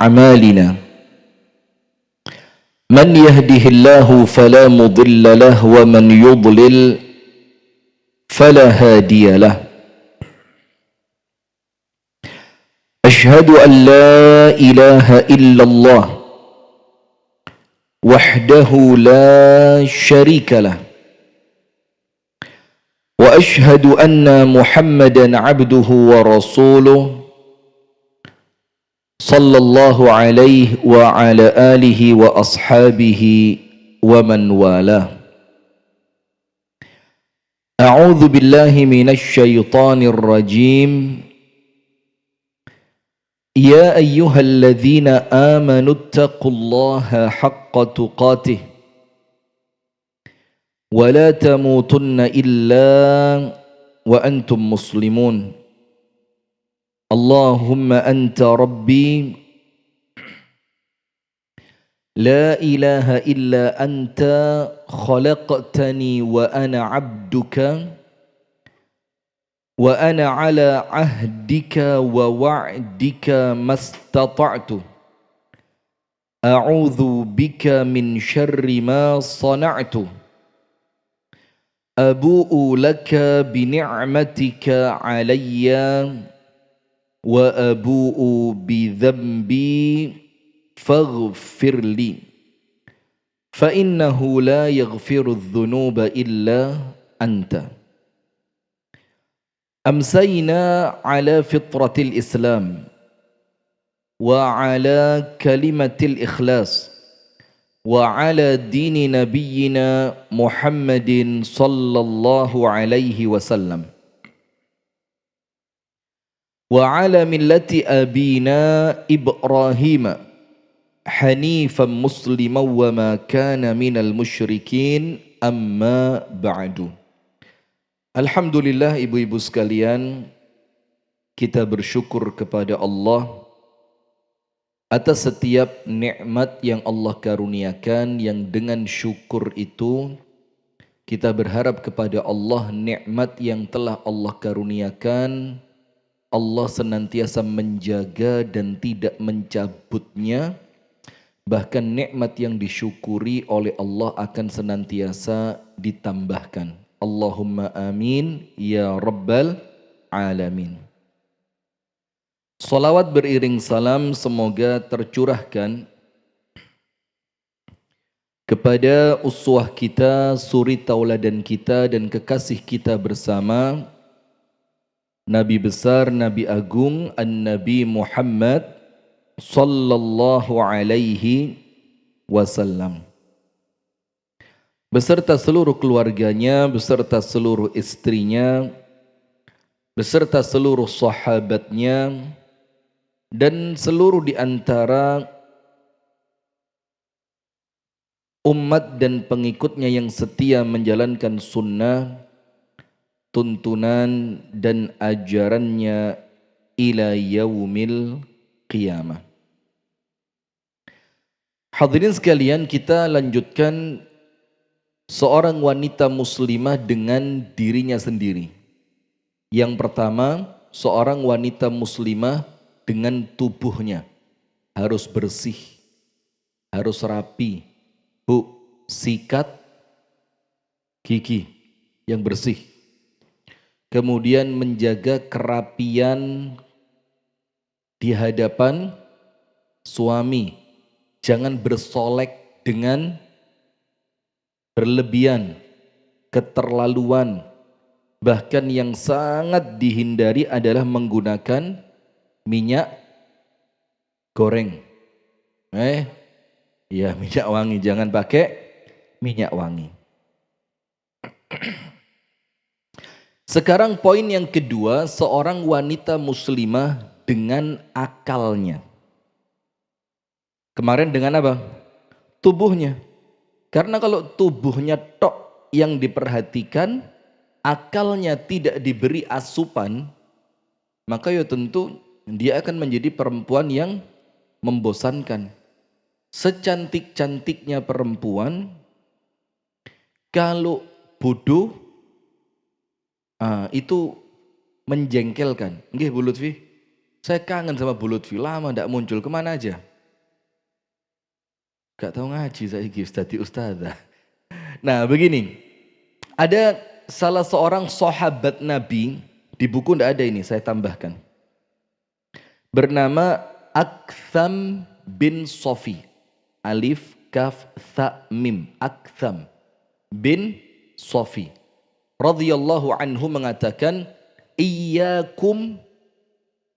أعمالنا من يهده الله فلا مضل له ومن يضلل فلا هادي له أشهد أن لا إله إلا الله وحده لا شريك له وأشهد أن محمدا عبده ورسوله صلى الله عليه وعلى آله وأصحابه ومن والاه أعوذ بالله من الشيطان الرجيم يا أيها الذين آمنوا اتقوا الله حق تقاته ولا تموتن إلا وأنتم مسلمون اللهم أنت ربي لا إله إلا أنت خلقتني وأنا عبدك وأنا على عهدك ووعدك ما استطعت أعوذ بك من شر ما صنعت أبوء لك بنعمتك علي وأبوء بذنبي فاغفر لي فإنه لا يغفر الذنوب إلا أنت أمسينا على فطرة الإسلام وعلى كلمة الإخلاص وعلى دين نبينا محمد صلى الله عليه وسلم وعلى ملة أبينا إبراهيم حنيفا مسلما وما كان من المشركين أما بعد. Alhamdulillah ibu-ibu sekalian, kita bersyukur kepada Allah atas setiap nikmat yang Allah karuniakan, yang dengan syukur itu kita berharap kepada Allah nikmat yang telah Allah karuniakan Allah senantiasa menjaga dan tidak mencabutnya. Bahkan nikmat yang disyukuri oleh Allah akan senantiasa ditambahkan. Allahumma amin ya rabbal alamin. Salawat beriring salam semoga tercurahkan kepada uswah kita, suri tauladan kita dan kekasih kita bersama Nabi besar, Nabi agung, An-Nabi Muhammad sallallahu alaihi wasallam, beserta seluruh keluarganya, beserta seluruh istrinya, beserta seluruh sahabatnya, dan seluruh di antara umat dan pengikutnya yang setia menjalankan sunnah, tuntunan dan ajarannya ila yaumil qiyamah. Hadirin sekalian, kita lanjutkan seorang wanita muslimah dengan dirinya sendiri. Yang pertama, seorang wanita muslimah dengan tubuhnya harus bersih, harus rapi. Bu, sikat gigi yang bersih. Kemudian menjaga kerapian di hadapan suami. Jangan bersolek dengan berlebihan, keterlaluan. Bahkan yang sangat dihindari adalah menggunakan minyak goreng. Ya minyak wangi, jangan pakai minyak wangi. Sekarang poin yang kedua, seorang wanita muslimah dengan akalnya. Kemarin dengan apa? Tubuhnya. Karena kalau tubuhnya tok yang diperhatikan, akalnya tidak diberi asupan, maka ya tentu dia akan menjadi perempuan yang membosankan. Secantik-cantiknya perempuan, kalau bodoh, itu menjengkelkan. Nggih Bu Lutfi, saya kangen sama Bu Lutfi, lama tidak muncul, kemana aja? Gak tahu ngaji saya dadi ustazah. Nah begini, ada salah seorang sahabat Nabi, di buku tidak ada ini, saya tambahkan. Bernama Aktham bin Sofi. Alif, kaf, tha, mim. Aktham bin Sofi. Radhiyallahu anhu mengatakan, Iyyakum.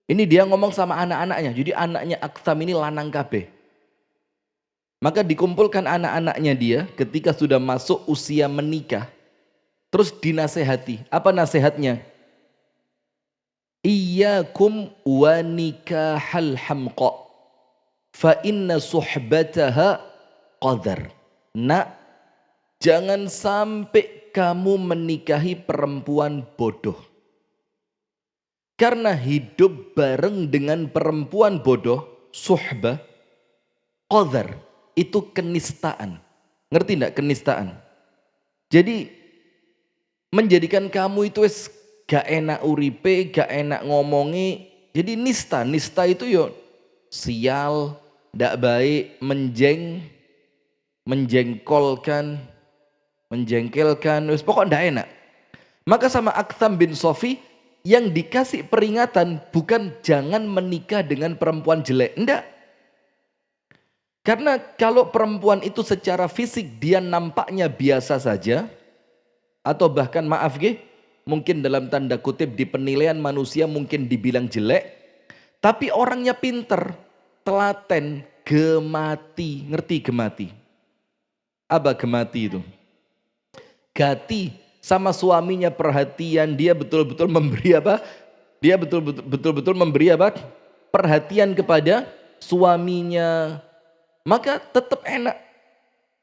Ini dia ngomong sama anak-anaknya. Jadi anaknya Aktham ini lanang kabeh. Maka dikumpulkan anak-anaknya dia ketika sudah masuk usia menikah. Terus dinasehati. Apa nasihatnya? Iyyakum wa nikahal hamqa. Fa inna suhbataha qadar. Nak, jangan sampai kamu menikahi perempuan bodoh. Karena hidup bareng dengan perempuan bodoh, suhbah, qadar, itu kenistaan. Ngerti enggak kenistaan? Jadi menjadikan kamu itu gak enak uripe, gak enak ngomongi. Jadi nista itu yo sial, ndak baik, menjengkelkan, pokoknya ndak enak. Maka sama Aktham bin Sofi yang dikasih peringatan bukan jangan menikah dengan perempuan jelek, enggak. Karena kalau perempuan itu secara fisik dia nampaknya biasa saja, atau bahkan maaf mungkin dalam tanda kutip di penilaian manusia mungkin dibilang jelek, tapi orangnya pinter, telaten, gemati. Ngerti gemati? Apa gemati itu? Gati, sama suaminya perhatian, dia betul-betul memberi apa? Dia betul-betul memberi apa? Perhatian kepada suaminya. Maka tetap enak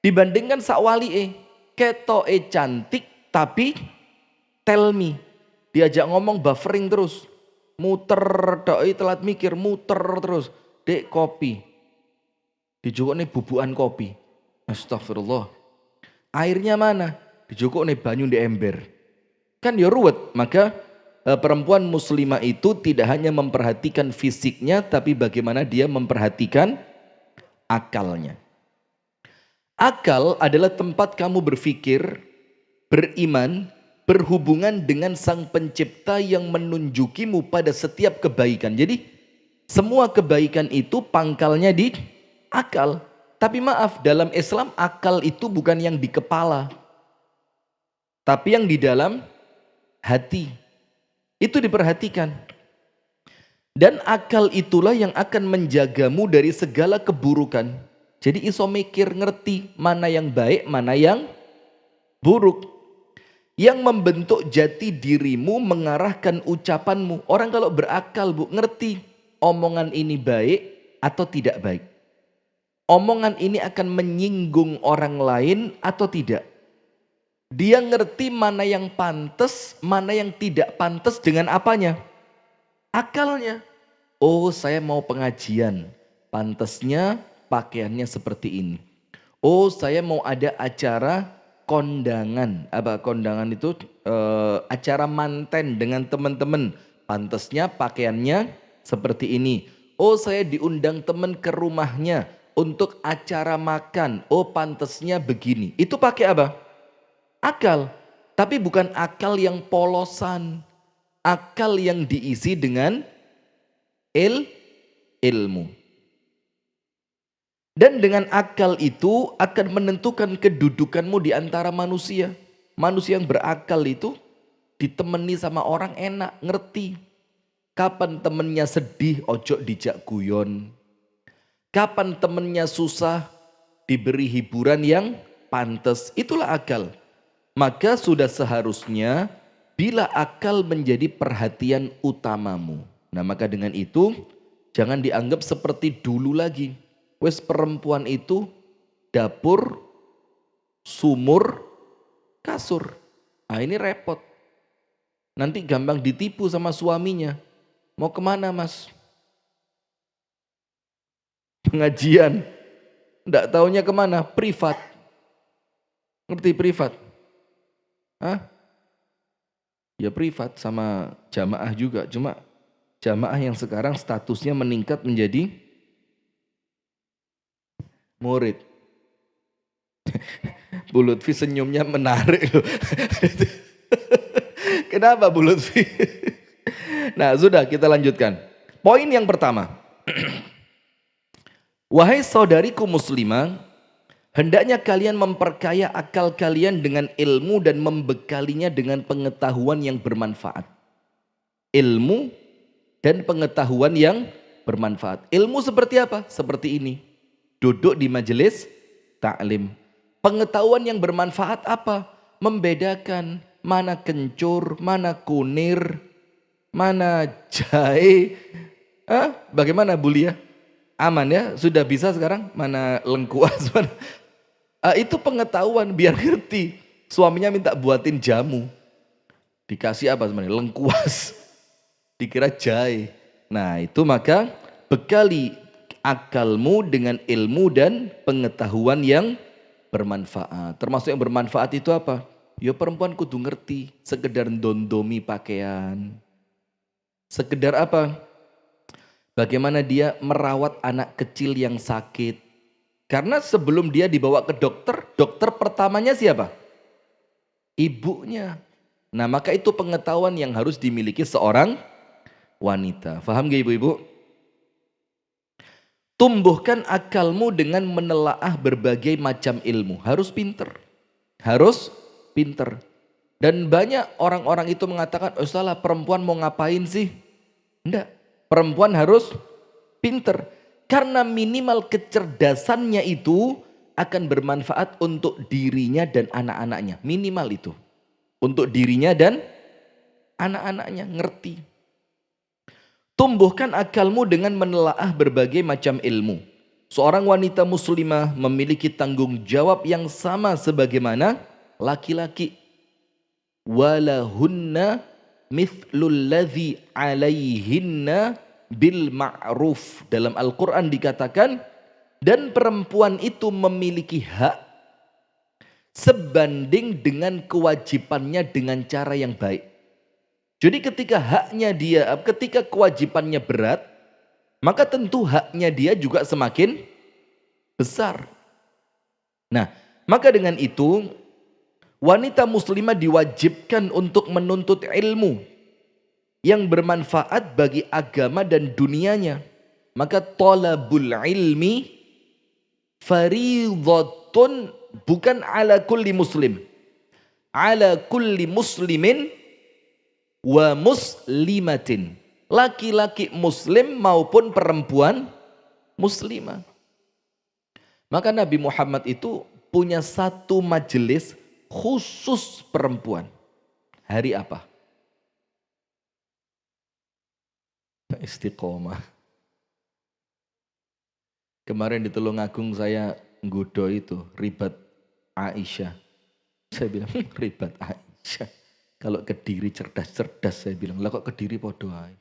dibandingkan sakwali ketoke cantik tapi tell me, diajak ngomong buffering terus, muter doi telat mikir, muter terus. Dek kopi dijukuk nih bubukan kopi, astagfirullah, airnya mana? Dijukuk nih banyu di ember, kan ya ruwet. Maka perempuan muslimah itu tidak hanya memperhatikan fisiknya, tapi bagaimana dia memperhatikan akalnya. Akal adalah tempat kamu berpikir, beriman, berhubungan dengan sang pencipta yang menunjukimu pada setiap kebaikan. Jadi semua kebaikan itu pangkalnya di akal. Tapi maaf, dalam Islam akal itu bukan yang di kepala, tapi yang di dalam hati. Itu diperhatikan. Dan akal itulah yang akan menjagamu dari segala keburukan. Jadi iso mikir, ngerti mana yang baik, mana yang buruk. Yang membentuk jati dirimu, mengarahkan ucapanmu. Orang kalau berakal bu, ngerti omongan ini baik atau tidak baik. Omongan ini akan menyinggung orang lain atau tidak. Dia ngerti mana yang pantas, mana yang tidak pantas dengan apanya? Akalnya. Oh, saya mau pengajian, pantasnya pakaiannya seperti ini. Oh, saya mau ada acara kondangan. Apa kondangan itu? Acara manten dengan teman-teman, pantasnya pakaiannya seperti ini. Oh, saya diundang teman ke rumahnya untuk acara makan. Oh, pantasnya begini. Itu pakai apa? Akal. Tapi bukan akal yang polosan. Akal yang diisi dengan ilmu. Dan dengan akal itu akan menentukan kedudukanmu di antara manusia. Manusia yang berakal itu ditemani sama orang enak, ngerti. Kapan temennya sedih, ojo dijak guyon. Kapan temennya susah, diberi hiburan yang pantas. Itulah akal. Maka sudah seharusnya bila akal menjadi perhatian utamamu. Nah maka dengan itu jangan dianggap seperti dulu lagi. Wes perempuan itu dapur, sumur, kasur. Nah ini repot. Nanti gampang ditipu sama suaminya. Mau kemana mas? Pengajian. Nggak taunya kemana? Privat. Ngerti privat? Hah? Ya privat sama jamaah juga. Cuma jamaah yang sekarang statusnya meningkat menjadi murid. Bu Lutfi senyumnya menarik loh. Kenapa Bu Lutfi? Nah sudah kita lanjutkan. Poin yang pertama. Wahai saudariku muslimah, hendaknya kalian memperkaya akal kalian dengan ilmu dan membekalinya dengan pengetahuan yang bermanfaat. Ilmu dan pengetahuan yang bermanfaat. Ilmu seperti apa? Seperti ini. Duduk di majelis taklim. Pengetahuan yang bermanfaat apa? Membedakan mana kencur, mana kunir, mana jahe. Bagaimana Bu Lia? Aman ya? Sudah bisa sekarang? Mana lengkuas? Mana? Itu pengetahuan biar ngerti. Suaminya minta buatin jamu. Dikasih apa sebenarnya? Lengkuas. Dikira jahe. Nah itu maka bekali akalmu dengan ilmu dan pengetahuan yang bermanfaat. Termasuk yang bermanfaat itu apa? Ya perempuan kudu ngerti. Sekedar dondomi pakaian. Sekedar apa? Bagaimana dia merawat anak kecil yang sakit. Karena sebelum dia dibawa ke dokter, dokter pertamanya siapa? Ibunya. Nah maka itu pengetahuan yang harus dimiliki seorang wanita. Faham gak ibu-ibu? Tumbuhkan akalmu dengan menelaah berbagai macam ilmu. Harus pinter. Harus pinter. Dan banyak orang-orang itu mengatakan, oh salah perempuan mau ngapain sih? Enggak. Perempuan harus pinter. Karena minimal kecerdasannya itu akan bermanfaat untuk dirinya dan anak-anaknya. Minimal itu. Untuk dirinya dan anak-anaknya ngerti. Tumbuhkan akalmu dengan menelaah berbagai macam ilmu. Seorang wanita muslimah memiliki tanggung jawab yang sama sebagaimana laki-laki. Walahunna mithlul ladzi alaihinna bil ma'ruf. Dalam Al-Quran dikatakan, dan perempuan itu memiliki hak sebanding dengan kewajibannya dengan cara yang baik. Jadi ketika haknya dia, ketika kewajibannya berat, maka tentu haknya dia juga semakin besar. Nah, maka dengan itu, wanita muslimah diwajibkan untuk menuntut ilmu yang bermanfaat bagi agama dan dunianya. Maka talabul ilmi faridhatun bukan ala kulli muslim. Ala kulli muslimin wa muslimatin. Laki-laki muslim maupun perempuan muslimah. Maka Nabi Muhammad itu punya satu majelis khusus perempuan. Hari apa? Istiqomah. Kemarin di Tulungagung saya nggodo itu ribat Aisyah. Saya bilang ribat Aisyah. Kalau Kediri cerdas-cerdas saya bilang. Lah kok Kediri podo ae.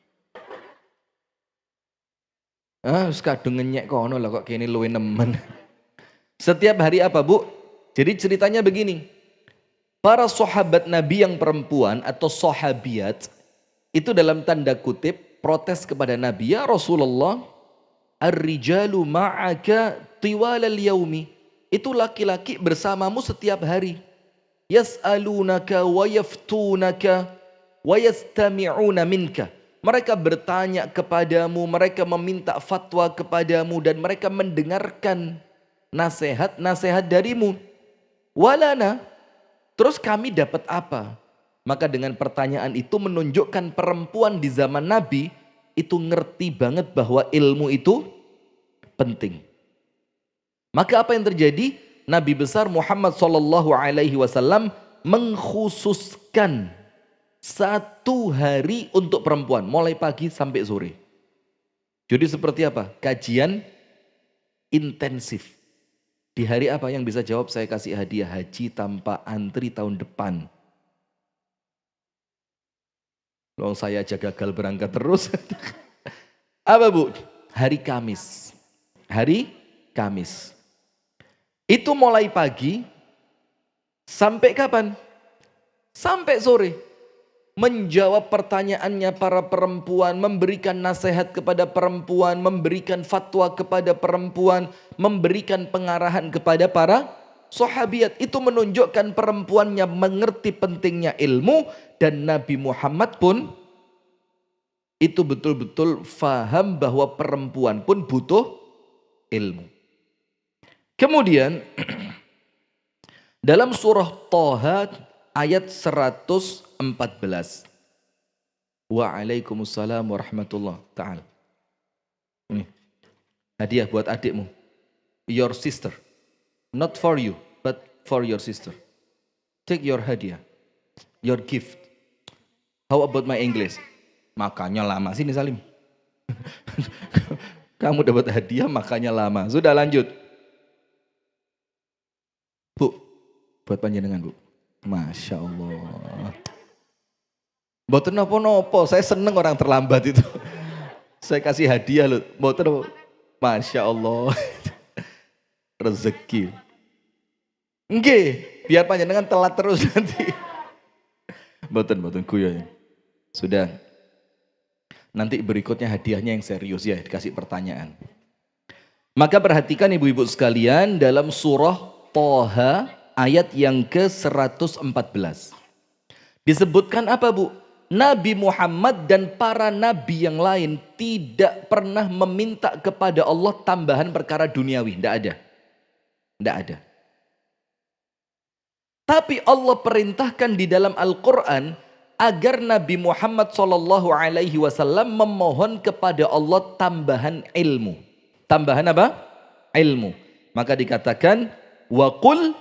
Kadung ngenyek kono lah kok kene luwe nemen. Setiap hari apa Bu? Jadi ceritanya begini. Para sahabat Nabi yang perempuan atau sahabiat itu dalam tanda kutip protes kepada Nabi, ya Rasulullah, ar-rijalu ma'aka tiwalal yaumi. Itu laki-laki bersamamu setiap hari. Yas'alunaka wa yaftunaka wa yastami'una minka. Mereka bertanya kepadamu, mereka meminta fatwa kepadamu dan mereka mendengarkan nasihat-nasihat darimu. Walana, terus kami dapat apa? Maka dengan pertanyaan itu menunjukkan perempuan di zaman Nabi itu ngerti banget bahwa ilmu itu penting. Maka apa yang terjadi? Nabi besar Muhammad SAW mengkhususkan satu hari untuk perempuan, mulai pagi sampai sore. Jadi seperti apa? Kajian intensif. Di hari apa yang bisa jawab? Saya kasih hadiah haji tanpa antri tahun depan. Loh saya aja gagal berangkat terus. Apa Bu? Hari Kamis. Hari Kamis. Itu mulai pagi sampai kapan? Sampai sore. Menjawab pertanyaannya para perempuan, memberikan nasihat kepada perempuan, memberikan fatwa kepada perempuan, memberikan pengarahan kepada para sahabiat. Itu menunjukkan perempuannya mengerti pentingnya ilmu, dan Nabi Muhammad pun itu betul-betul faham bahwa perempuan pun butuh ilmu. Kemudian dalam surah Thaha ayat 114. Waalaikumsalam warahmatullahi ta'ala. Ini hadiah buat adikmu. Your sister. Not for you, but for your sister. Take your hadiah. Your gift. How about my English? Makanya lama. Sini Salim. Kamu dapat hadiah makanya lama. Sudah lanjut. Bu, buat panjenengan bu. Masya Allah. Mboten nopo-nopo, saya seneng orang terlambat itu. Saya kasih hadiah loh. Mboten, Masya Allah. Rezeki. Nggih, biar panjenengan telat terus nanti. Mboten guyon. Sudah. Nanti berikutnya hadiahnya yang serius ya, dikasih pertanyaan. Maka perhatikan ibu-ibu sekalian dalam surah Thaha ayat yang ke-114. Disebutkan apa bu? Nabi Muhammad dan para nabi yang lain tidak pernah meminta kepada Allah tambahan perkara duniawi. Tidak ada. Tidak ada. Tapi Allah perintahkan di dalam Al-Quran agar Nabi Muhammad SAW memohon kepada Allah tambahan ilmu. Tambahan apa? Ilmu. Maka dikatakan, waqul,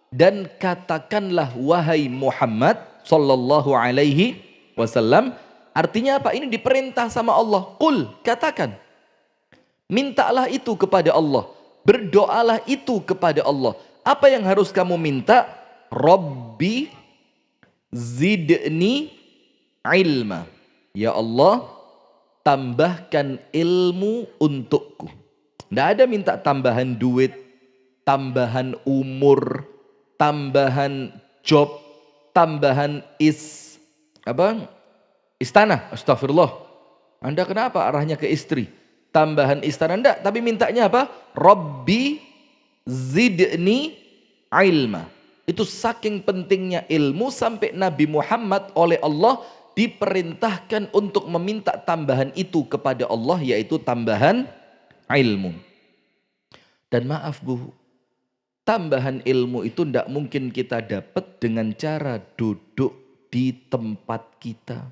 dan katakanlah wahai Muhammad sallallahu alaihi wasallam. Artinya apa? Ini diperintah sama Allah. Qul, katakan. Mintalah itu kepada Allah. Berdoalah itu kepada Allah. Apa yang harus kamu minta? Rabbi zidni ilma. Ya Allah, tambahkan ilmu untukku. Tidak ada minta tambahan duit, tambahan umur, tambahan job, tambahan istana. Astagfirullah. Anda kenapa arahnya ke istri? Tambahan istana enggak, tapi mintanya apa? Rabbi zidni ilma. Itu saking pentingnya ilmu sampai Nabi Muhammad oleh Allah diperintahkan untuk meminta tambahan itu kepada Allah, yaitu tambahan ilmu. Dan maaf bu, tambahan ilmu itu tidak mungkin kita dapat dengan cara duduk di tempat kita.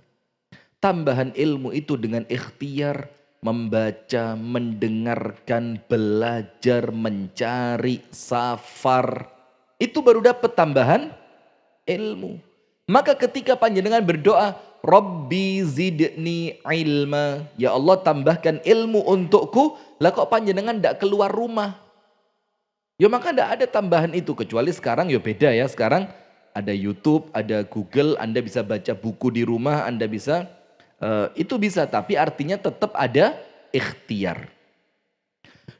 Tambahan ilmu itu dengan ikhtiar, membaca, mendengarkan, belajar, mencari, safar. Itu baru dapat tambahan ilmu. Maka ketika panjenengan berdoa, Rabbi zidni ilma, ya Allah tambahkan ilmu untukku, lah kok panjenengan tidak keluar rumah? Ya maka tidak ada tambahan itu, kecuali sekarang ya beda ya. Sekarang ada YouTube, ada Google, Anda bisa baca buku di rumah, Anda bisa, itu bisa, tapi artinya tetap ada ikhtiar.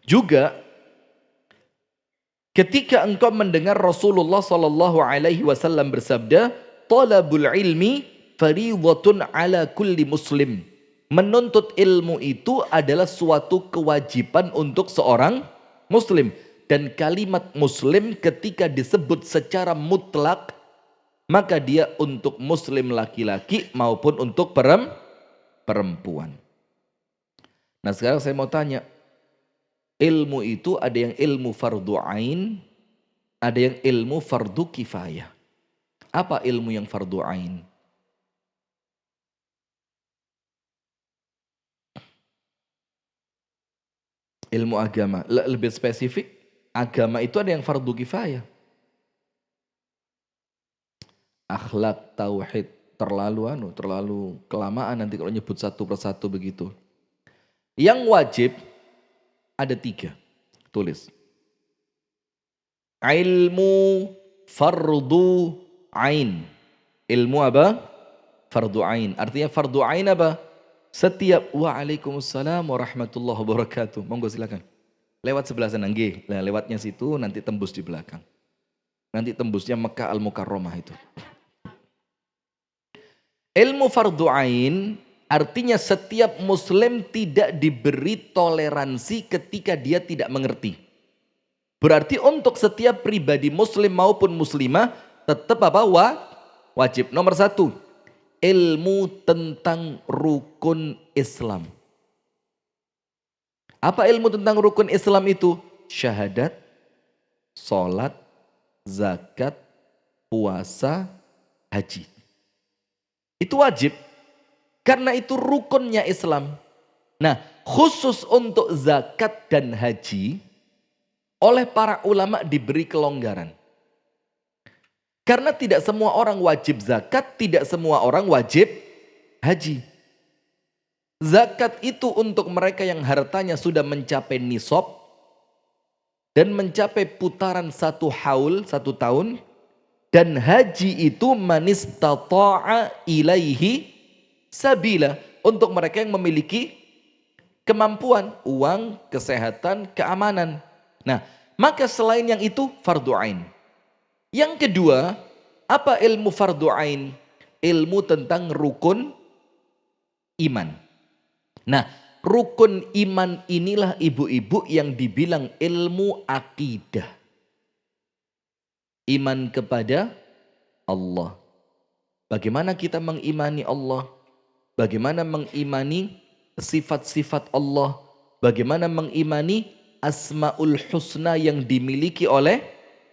Juga ketika engkau mendengar Rasulullah SAW bersabda, talabul ilmi fariidhatun ala kulli muslim. Menuntut ilmu itu adalah suatu kewajiban untuk seorang muslim. Dan kalimat muslim ketika disebut secara mutlak, maka dia untuk muslim laki-laki maupun untuk perempuan. Nah sekarang saya mau tanya, ilmu itu ada yang ilmu fardu ain, ada yang ilmu fardu kifayah. Apa ilmu yang fardu ain? Ilmu agama. Lebih spesifik, agama itu ada yang fardu kifayah. Akhlak, tauhid, terlalu kelamaan nanti kalau nyebut satu persatu begitu. Yang wajib ada 3. Tulis. Ilmu fardu ain. Ilmu apa? Fardu ain. Artinya fardu ain apa? Setiap waalaikumsalam warahmatullahi wabarakatuh. Monggo silakan. Lewat sebelah sana nggih. Nah, lewatnya situ nanti tembus di belakang. Nanti tembusnya Mekah Al-Mukarramah itu. Ilmu fardu ain artinya setiap muslim tidak diberi toleransi ketika dia tidak mengerti. Berarti untuk setiap pribadi muslim maupun muslimah tetap apa? Wajib. Nomor satu, ilmu tentang rukun Islam. Apa ilmu tentang rukun Islam itu? Syahadat, sholat, zakat, puasa, haji. Itu wajib. Karena itu rukunnya Islam. Nah, khusus untuk zakat dan haji, oleh para ulama diberi kelonggaran. Karena tidak semua orang wajib zakat, tidak semua orang wajib haji. Zakat itu untuk mereka yang hartanya sudah mencapai nisab dan mencapai putaran satu haul, 1 tahun. Dan haji itu manistata'a ilaihi sabila. Untuk mereka yang memiliki kemampuan, uang, kesehatan, keamanan. Nah, maka selain yang itu fardu ain. Yang kedua, apa ilmu fardu ain? Ilmu tentang rukun iman. Nah, rukun iman inilah ibu-ibu yang dibilang ilmu akidah. Iman kepada Allah. Bagaimana kita mengimani Allah? Bagaimana mengimani sifat-sifat Allah? Bagaimana mengimani asmaul husna yang dimiliki oleh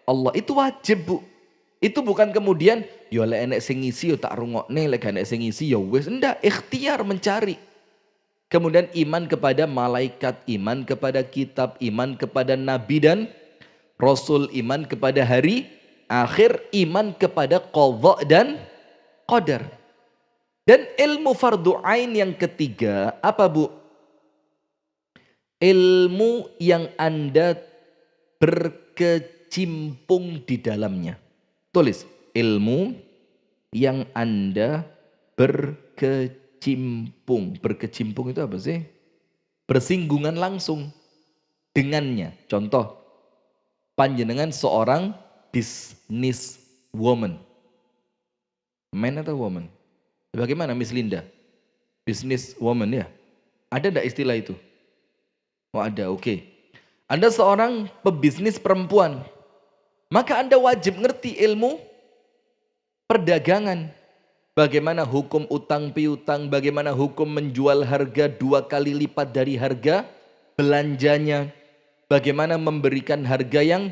Allah? Itu wajib, Bu. Itu bukan kemudian ya lek enek sing ngisi ya tak rungokne, lek enek sing ngisi ya wis. Enggak, ikhtiar mencari. Kemudian iman kepada malaikat, iman kepada kitab, iman kepada nabi dan rasul, iman kepada hari akhir, iman kepada qadha dan qadar. Dan ilmu fardu ain yang ketiga apa, Bu? Ilmu yang Anda berkecimpung di dalamnya. Tulis, ilmu yang Anda berkecimpung. Berkecimpung itu apa sih? Bersinggungan langsung dengannya. Contoh, panjenengan seorang business woman. Man atau woman? Bagaimana Miss Linda? Business woman ya? Ada enggak istilah itu? Oh ada, oke. Anda seorang pebisnis perempuan. Maka Anda wajib ngerti ilmu perdagangan. Bagaimana hukum utang piutang, bagaimana hukum menjual harga 2 kali lipat dari harga belanjanya. Bagaimana memberikan harga yang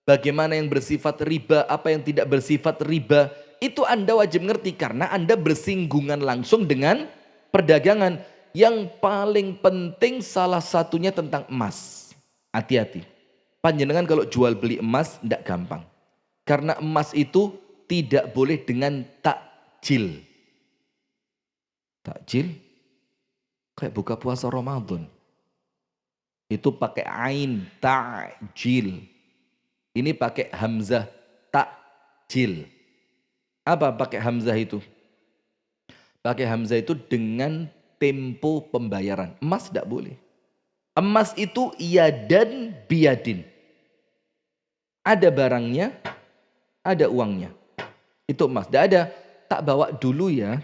bagaimana yang bersifat riba, apa yang tidak bersifat riba. Itu Anda wajib ngerti karena Anda bersinggungan langsung dengan perdagangan. Yang paling penting salah satunya tentang emas. Hati-hati. Panjenengan kalau jual beli emas tidak gampang. Karena emas itu tidak boleh dengan takjil. Takjil? Kayak buka puasa Ramadan. Itu pakai ain, takjil. Ini pakai hamzah, takjil. Apa pakai hamzah itu? Pakai hamzah itu dengan tempo pembayaran. Emas tidak boleh. Emas itu yadan biyadin. Ada barangnya, ada uangnya. Itu emas. Tidak ada, tak bawa dulu ya.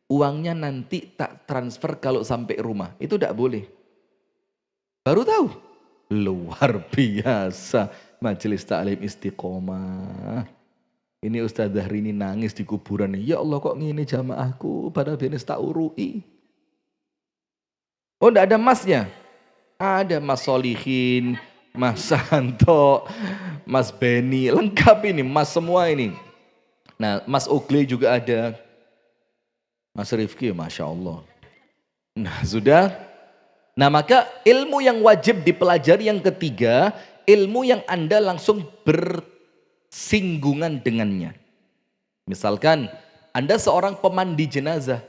Uangnya nanti tak transfer kalau sampai rumah. Itu tidak boleh. Baru tahu. Luar biasa. Majelis Ta'lim Istiqomah. Ini Ustazah Rini nangis di kuburan. Ya Allah kok ngini jamaahku. Padahal dia tak urui. Oh enggak ada masnya? Ada Mas Solihin, Mas Santo, Mas Beni, lengkap ini, Mas semua ini. Nah Mas Ogle juga ada. Mas Rifki, Masya Allah. Nah sudah. Nah maka ilmu yang wajib dipelajari yang ketiga, ilmu yang Anda langsung bersinggungan dengannya. Misalkan Anda seorang pemandi jenazah.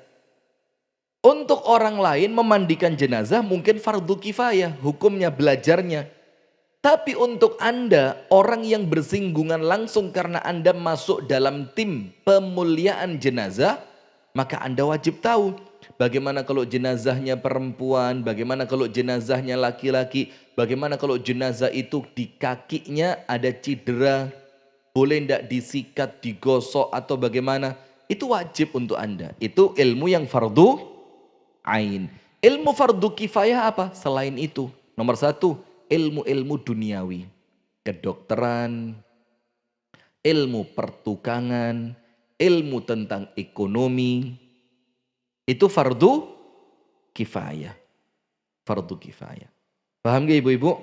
Untuk orang lain memandikan jenazah mungkin fardu kifayah, hukumnya, belajarnya. Tapi untuk Anda, orang yang bersinggungan langsung karena Anda masuk dalam tim pemuliaan jenazah, maka Anda wajib tahu bagaimana kalau jenazahnya perempuan, bagaimana kalau jenazahnya laki-laki, bagaimana kalau jenazah itu di kakinya ada cedera, boleh tidak disikat, digosok atau bagaimana. Itu wajib untuk Anda. Itu ilmu yang fardu ain. Ilmu fardu kifayah apa? Selain itu. Nomor 1, ilmu-ilmu duniawi. Kedokteran, ilmu pertukangan, ilmu tentang ekonomi. Itu fardu kifayah. Fardu kifayah. Paham gak ibu-ibu?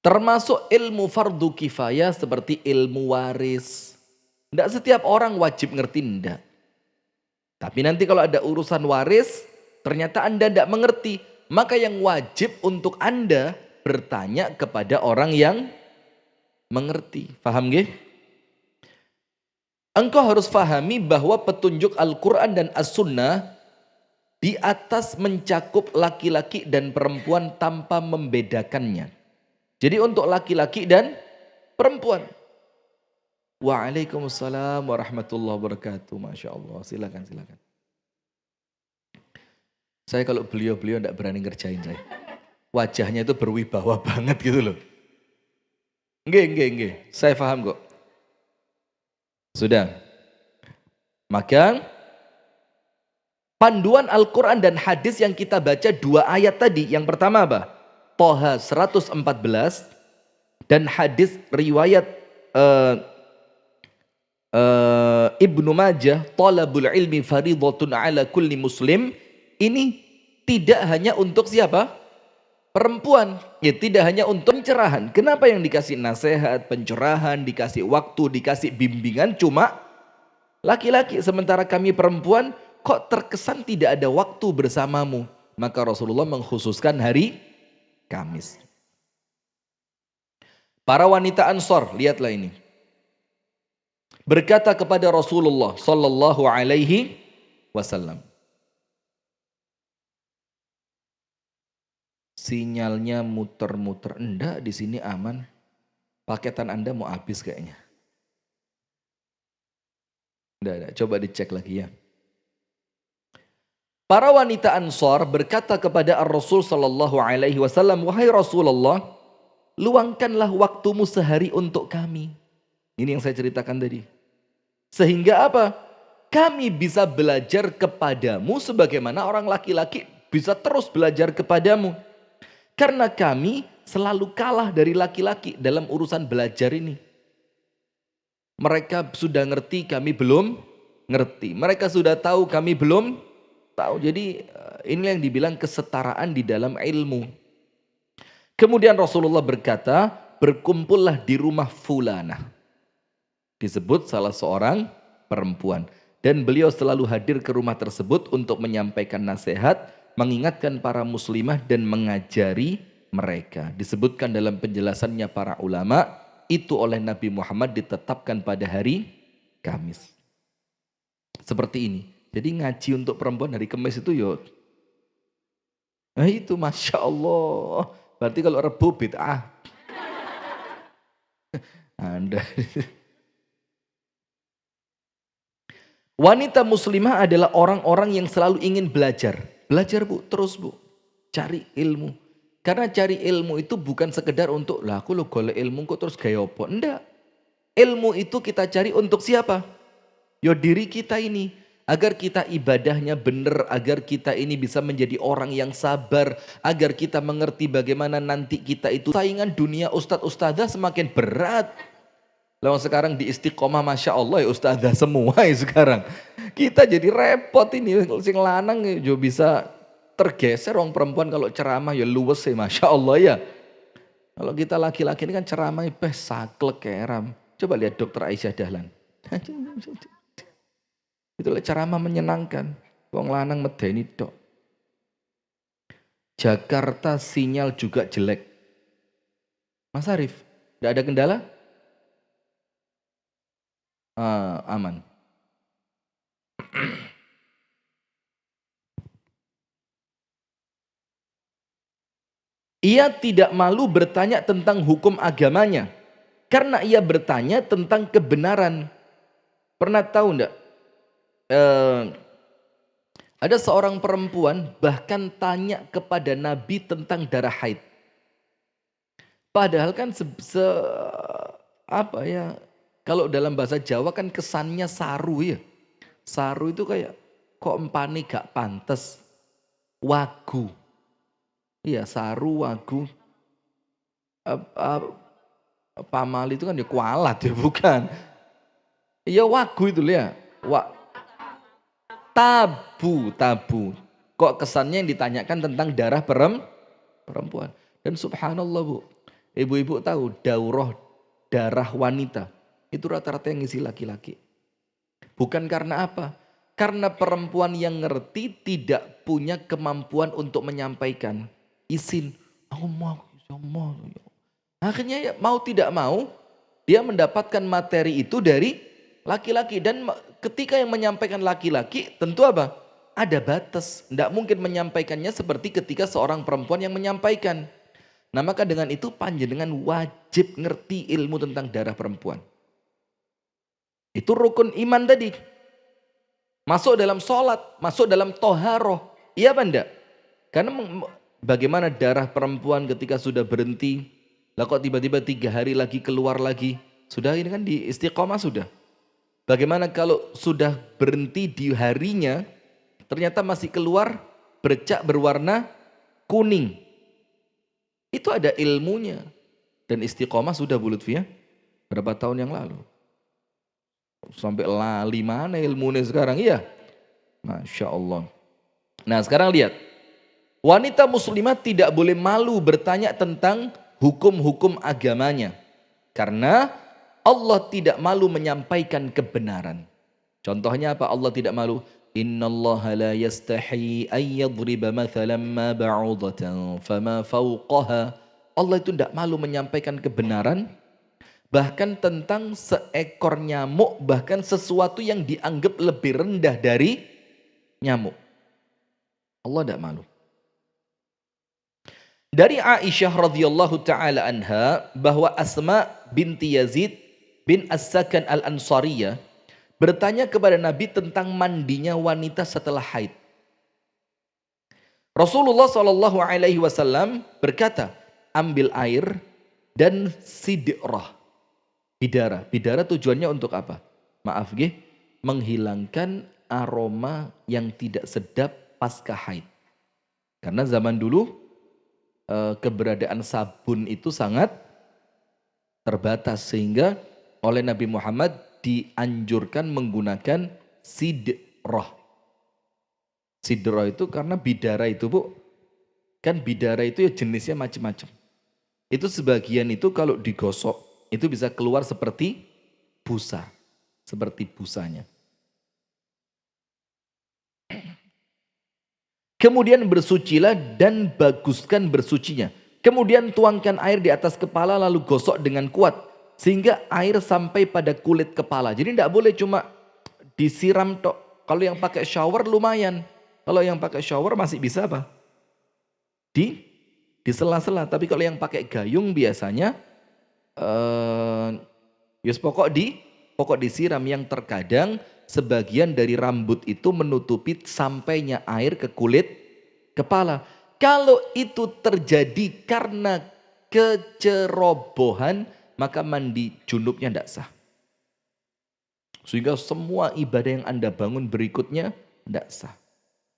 Termasuk ilmu fardu kifayah seperti ilmu waris. Tidak setiap orang wajib ngerti, tidak. Tapi nanti kalau ada urusan waris, ternyata Anda tidak mengerti. Maka yang wajib untuk Anda bertanya kepada orang yang mengerti. Paham gak? Engkau harus pahami bahwa petunjuk Al-Quran dan As-Sunnah di atas mencakup laki-laki dan perempuan tanpa membedakannya. Jadi untuk laki-laki dan perempuan. Waalaikumsalam warahmatullahi wabarakatuh. Masya Allah. Silakan, silakan. Saya kalau beliau-beliau tidak berani ngerjain saya. Wajahnya itu berwibawa banget gitu loh. Nggih. Saya paham kok. Sudah. Maka panduan Al-Quran dan hadis yang kita baca 2 ayat tadi. Yang pertama apa? Toha 114 dan hadis riwayat Ibnu Majah, talabul ilmi faridatun ala kulli muslim. Ini tidak hanya untuk siapa? Perempuan. Ya, tidak hanya untuk pencerahan. Kenapa yang dikasih nasihat, pencerahan, dikasih waktu, dikasih bimbingan cuma laki-laki, sementara kami perempuan kok terkesan tidak ada waktu bersamamu? Maka Rasulullah mengkhususkan hari Kamis. Para wanita Ansor, lihatlah ini. Berkata kepada Rasulullah sallallahu alaihi wasallam. Sinyalnya muter-muter. Enggak, di sini aman. Paketan Anda mau habis kayaknya. Enggak, coba dicek lagi ya. Para wanita Ansor berkata kepada Rasul sallallahu alaihi wasallam, "Wahai Rasulullah, luangkanlah waktumu sehari untuk kami." Ini yang saya ceritakan tadi. Sehingga apa? Kami bisa belajar kepadamu sebagaimana orang laki-laki bisa terus belajar kepadamu. Karena kami selalu kalah dari laki-laki dalam urusan belajar ini. Mereka sudah ngerti, kami belum ngerti. Mereka sudah tahu, kami belum tahu. Jadi ini yang dibilang kesetaraan di dalam ilmu. Kemudian Rasulullah berkata, berkumpullah di rumah fulanah. Disebut salah seorang perempuan. Dan beliau selalu hadir ke rumah tersebut untuk menyampaikan nasihat, mengingatkan para muslimah dan mengajari mereka. Disebutkan dalam penjelasannya para ulama, itu oleh Nabi Muhammad ditetapkan pada hari Kamis. Seperti ini. Jadi ngaji untuk perempuan hari Kamis itu yuk. Nah itu Masya Allah. Berarti kalau Rebu bid'ah. Anda. Wanita muslimah adalah orang-orang yang selalu ingin belajar. Belajar bu, terus bu. Cari ilmu. Karena cari ilmu itu bukan sekedar untuk, lah aku lo golek ilmu kok terus gaya apa. Enggak. Ilmu itu kita cari untuk siapa? Ya diri kita ini. Agar kita ibadahnya benar, agar kita ini bisa menjadi orang yang sabar, agar kita mengerti bagaimana nanti kita itu saingan dunia ustadz-ustadzah semakin berat. Lalu sekarang di Istiqomah Masya Allah ya ustadzah semua ya sekarang. Kita jadi repot ini, sing lanang ya bisa tergeser orang perempuan kalau ceramah ya luwes ya Masya Allah ya. Kalau kita laki-laki ini kan ceramah saklek keram. Coba lihat Dokter Aisyah Dahlan. Itulah ceramah menyenangkan. Wong lanang medeni tok. Jakarta sinyal juga jelek. Mas Arif, tidak ada kendala? Aman. Ia tidak malu bertanya tentang hukum agamanya. Karena ia bertanya tentang kebenaran. Pernah tahu enggak? Ada seorang perempuan bahkan tanya kepada Nabi tentang darah haid. Padahal kan apa ya? Kalau dalam bahasa Jawa kan kesannya saru ya. Saru itu kayak kok empane gak pantes. Wagu. Iya, saru, wagu, ap- ap- pamali itu kan ya kualat ya, bukan. Iya wagu itu ya. Wa, tabu, tabu. Kok kesannya yang ditanyakan tentang darah perempuan. Dan subhanallah Bu, ibu-ibu tahu daurah darah wanita itu rata-rata yang ngisi laki-laki. Bukan karena apa? Karena perempuan yang ngerti tidak punya kemampuan untuk menyampaikan izin. Aku mau, ya mau. Akhirnya ya, mau tidak mau dia mendapatkan materi itu dari laki-laki. Dan ketika yang menyampaikan laki-laki tentu apa? Ada batas. Tidak mungkin menyampaikannya seperti ketika seorang perempuan yang menyampaikan. Nah maka dengan itu panjenengan wajib ngerti ilmu tentang darah perempuan. Itu rukun iman tadi. Masuk dalam sholat, masuk dalam toharoh. Iya apa enggak? Karena bagaimana darah perempuan ketika sudah berhenti, lah kok tiba-tiba 3 hari lagi keluar lagi. Sudah ini kan di istiqomah sudah. Bagaimana kalau sudah berhenti di harinya, ternyata masih keluar bercak berwarna kuning. Itu ada ilmunya. Dan istiqomah sudah Bu Lutfi ya. Berapa tahun yang lalu. Sampai lali mana ilmunya sekarang, iya. Masya Allah. Nah sekarang lihat. Wanita muslimah tidak boleh malu bertanya tentang hukum-hukum agamanya. Karena Allah tidak malu menyampaikan kebenaran. Contohnya apa Allah tidak malu? Innallaha la yastahi an yadriba mathalan ma ba'udatan fama fawqaha. Allah itu tidak malu menyampaikan kebenaran. Bahkan tentang seekor nyamuk, bahkan sesuatu yang dianggap lebih rendah dari nyamuk. Allah tidak malu. Dari Aisyah radhiyallahu taala anha bahwa Asma binti Yazid bin As-Sakan Al-Ansariyah bertanya kepada Nabi tentang mandinya wanita setelah haid. Rasulullah Shallallahu alaihi wasallam berkata, ambil air dan sidrah. Bidara. Bidara tujuannya untuk apa? Maaf nggih, menghilangkan aroma yang tidak sedap pasca haid. Karena zaman dulu keberadaan sabun itu sangat terbatas sehingga oleh Nabi Muhammad dianjurkan menggunakan sidrah. Sidrah itu karena bidara itu Bu, kan bidara itu ya jenisnya macam-macam. Itu sebagian itu kalau digosok itu bisa keluar seperti busa, seperti busanya. Kemudian bersucilah dan baguskan bersucinya. Kemudian tuangkan air di atas kepala lalu gosok dengan kuat. Sehingga air sampai pada kulit kepala. Jadi tidak boleh cuma disiram tok. Kalau yang pakai shower lumayan. Kalau yang pakai shower masih bisa apa? Di sela-sela. Tapi kalau yang pakai gayung biasanya yus pokok disiram yang terkadang sebagian dari rambut itu menutupi sampainya air ke kulit kepala. Kalau itu terjadi karena kecerobohan, maka mandi junubnya tidak sah. Sehingga semua ibadah yang Anda bangun berikutnya tidak sah.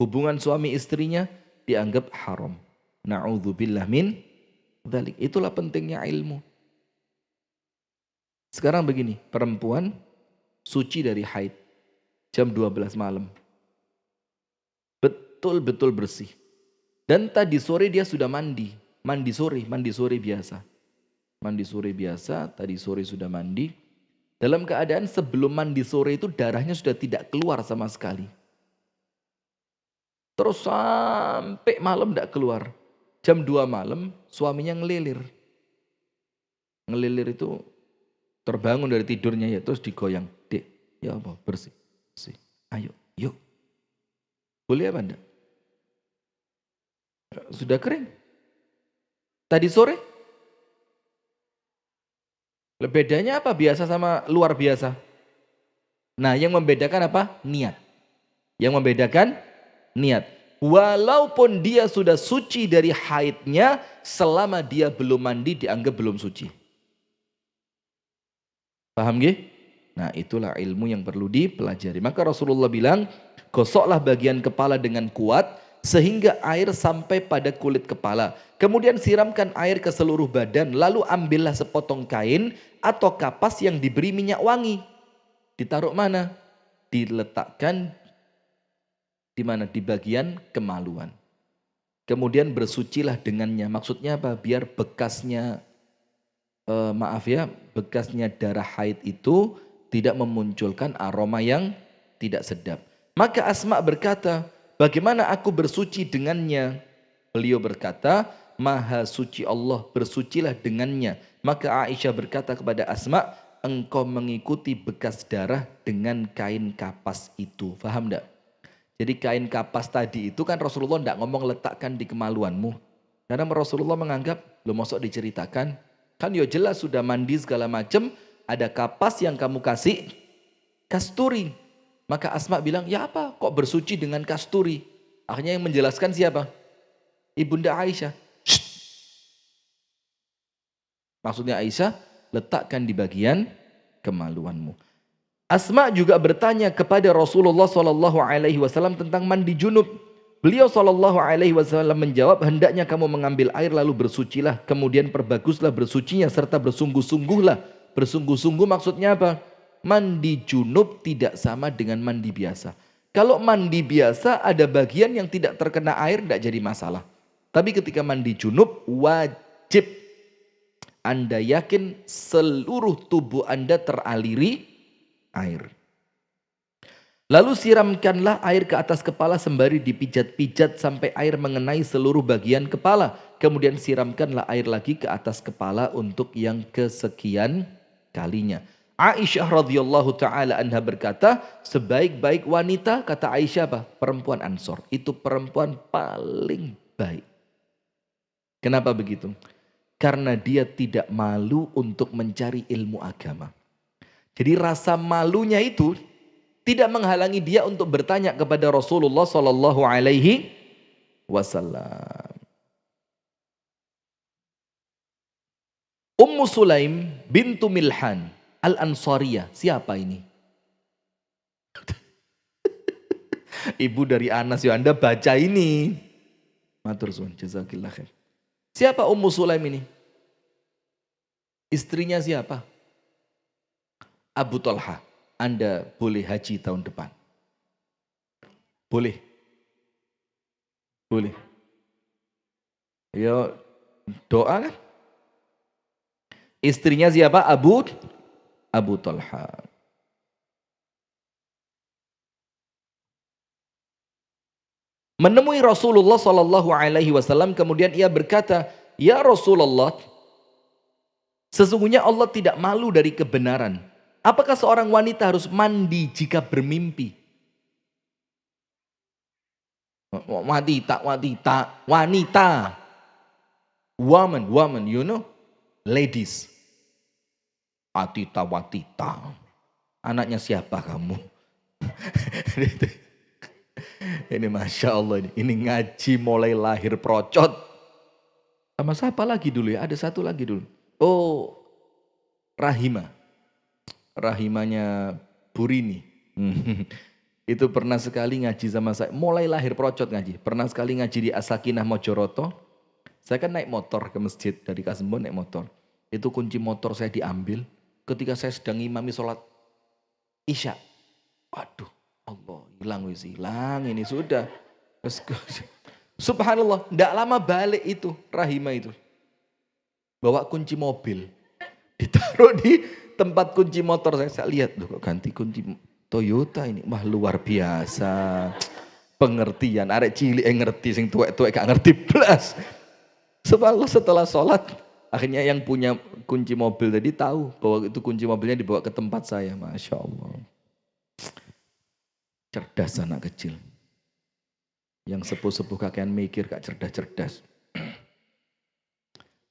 Hubungan suami istrinya dianggap haram. Na'udzubillah min dzalik. Itulah pentingnya ilmu. Sekarang begini, perempuan suci dari haid jam 12 malam. Betul-betul bersih. Dan tadi sore dia sudah mandi. Mandi sore biasa. Mandi sore biasa, tadi sore sudah mandi. Dalam keadaan sebelum mandi sore itu darahnya sudah tidak keluar sama sekali. Terus sampai malam tidak keluar. Jam 2 malam suaminya ngelilir. Ngelilir itu terbangun dari tidurnya ya terus digoyang. Dek, ya apa bersih. Bersih. Ayo, yuk. Boleh apa enggak? Sudah kering. Tadi sore. Bedanya apa biasa sama luar biasa? Nah yang membedakan apa? Niat. Yang membedakan niat. Walaupun dia sudah suci dari haidnya, selama dia belum mandi dianggap belum suci. Paham gak? Nah itulah ilmu yang perlu dipelajari. Maka Rasulullah bilang, gosoklah bagian kepala dengan kuat, sehingga air sampai pada kulit kepala. Kemudian siramkan air ke seluruh badan, lalu ambillah sepotong kain atau kapas yang diberi minyak wangi. Ditaruh mana? Diletakkan di mana? Di bagian kemaluan. Kemudian bersucilah dengannya. Maksudnya apa? Biar bekasnya, bekasnya darah haid itu tidak memunculkan aroma yang tidak sedap. Maka Asma berkata, bagaimana aku bersuci dengannya? Beliau berkata, Maha suci Allah, bersucilah dengannya. Maka Aisyah berkata kepada Asma, engkau mengikuti bekas darah dengan kain kapas itu. Faham enggak? Jadi kain kapas tadi itu kan Rasulullah enggak ngomong letakkan di kemaluanmu. Karena Rasulullah menganggap, lo mosok diceritakan, kan yo jelas sudah mandi segala macam, ada kapas yang kamu kasih kasturi. Maka Asma bilang, ya apa kok bersuci dengan kasturi? Akhirnya yang menjelaskan siapa? Ibunda Aisyah. Shh. Maksudnya Aisyah, letakkan di bagian kemaluanmu. Asma juga bertanya kepada Rasulullah SAW tentang mandi junub. Beliau SAW menjawab, hendaknya kamu mengambil air lalu bersucilah, kemudian perbaguslah bersucinya serta bersungguh-sungguhlah. Bersungguh-sungguh maksudnya apa? Mandi junub tidak sama dengan mandi biasa. Kalau mandi biasa ada bagian yang tidak terkena air, tidak jadi masalah. Tapi ketika mandi junub wajib Anda yakin seluruh tubuh Anda teraliri air. Lalu siramkanlah air ke atas kepala sembari dipijat-pijat sampai air mengenai seluruh bagian kepala. Kemudian siramkanlah air lagi ke atas kepala untuk yang kesekian kalinya. Aisyah radhiyallahu taala anha berkata, sebaik-baik wanita, kata Aisyah apa? Perempuan Ansor. Itu perempuan paling baik. Kenapa begitu? Karena dia tidak malu untuk mencari ilmu agama. Jadi rasa malunya itu tidak menghalangi dia untuk bertanya kepada Rasulullah sallallahu alaihi wasallam. Ummu Sulaim bintu Milhan Al-Ansariyah. Siapa ini? Ibu dari Anas, ya Anda baca ini. Matur suwun, jazakillah khair. Siapa Ummu Sulaim ini? Istrinya siapa? Abu Talha. Anda boleh haji tahun depan. Boleh. Boleh. Ya doa kan? Istrinya siapa? Abu Talha. Menemui Rasulullah Sallallahu Alaihi Wasallam, kemudian ia berkata, ya Rasulullah, sesungguhnya Allah tidak malu dari kebenaran. Apakah seorang wanita harus mandi jika bermimpi? Wanita. Woman, you know, ladies. Watita. Anaknya siapa kamu? Ini Masya Allah, ini ngaji mulai lahir procot. Sama siapa lagi dulu ya? Ada satu lagi dulu. Oh, Rahimanya Burini. Itu pernah sekali ngaji sama saya. Mulai lahir procot ngaji. Pernah sekali ngaji di As-Sakinah Mojoroto. Saya kan naik motor ke masjid. Dari Kasembon naik motor. Itu kunci motor saya diambil. Ketika saya sedang ngimami sholat Isya. Waduh, Allah, hilang ini sudah. Subhanallah, tidak lama balik itu Rahimah itu. Bawa kunci mobil. Ditaruh di tempat kunci motor saya lihat loh, kok ganti kunci Toyota ini. Wah, luar biasa. Pengertian, arek cilik ngerti, sing tuwek-tuwek gak ngerti blas. Subhanallah, setelah sholat, akhirnya yang punya kunci mobil tadi tahu bahwa itu kunci mobilnya dibawa ke tempat saya. Masya Allah. Cerdas anak kecil. Yang sepuh-sepuh kakean mikir gak cerdas-cerdas.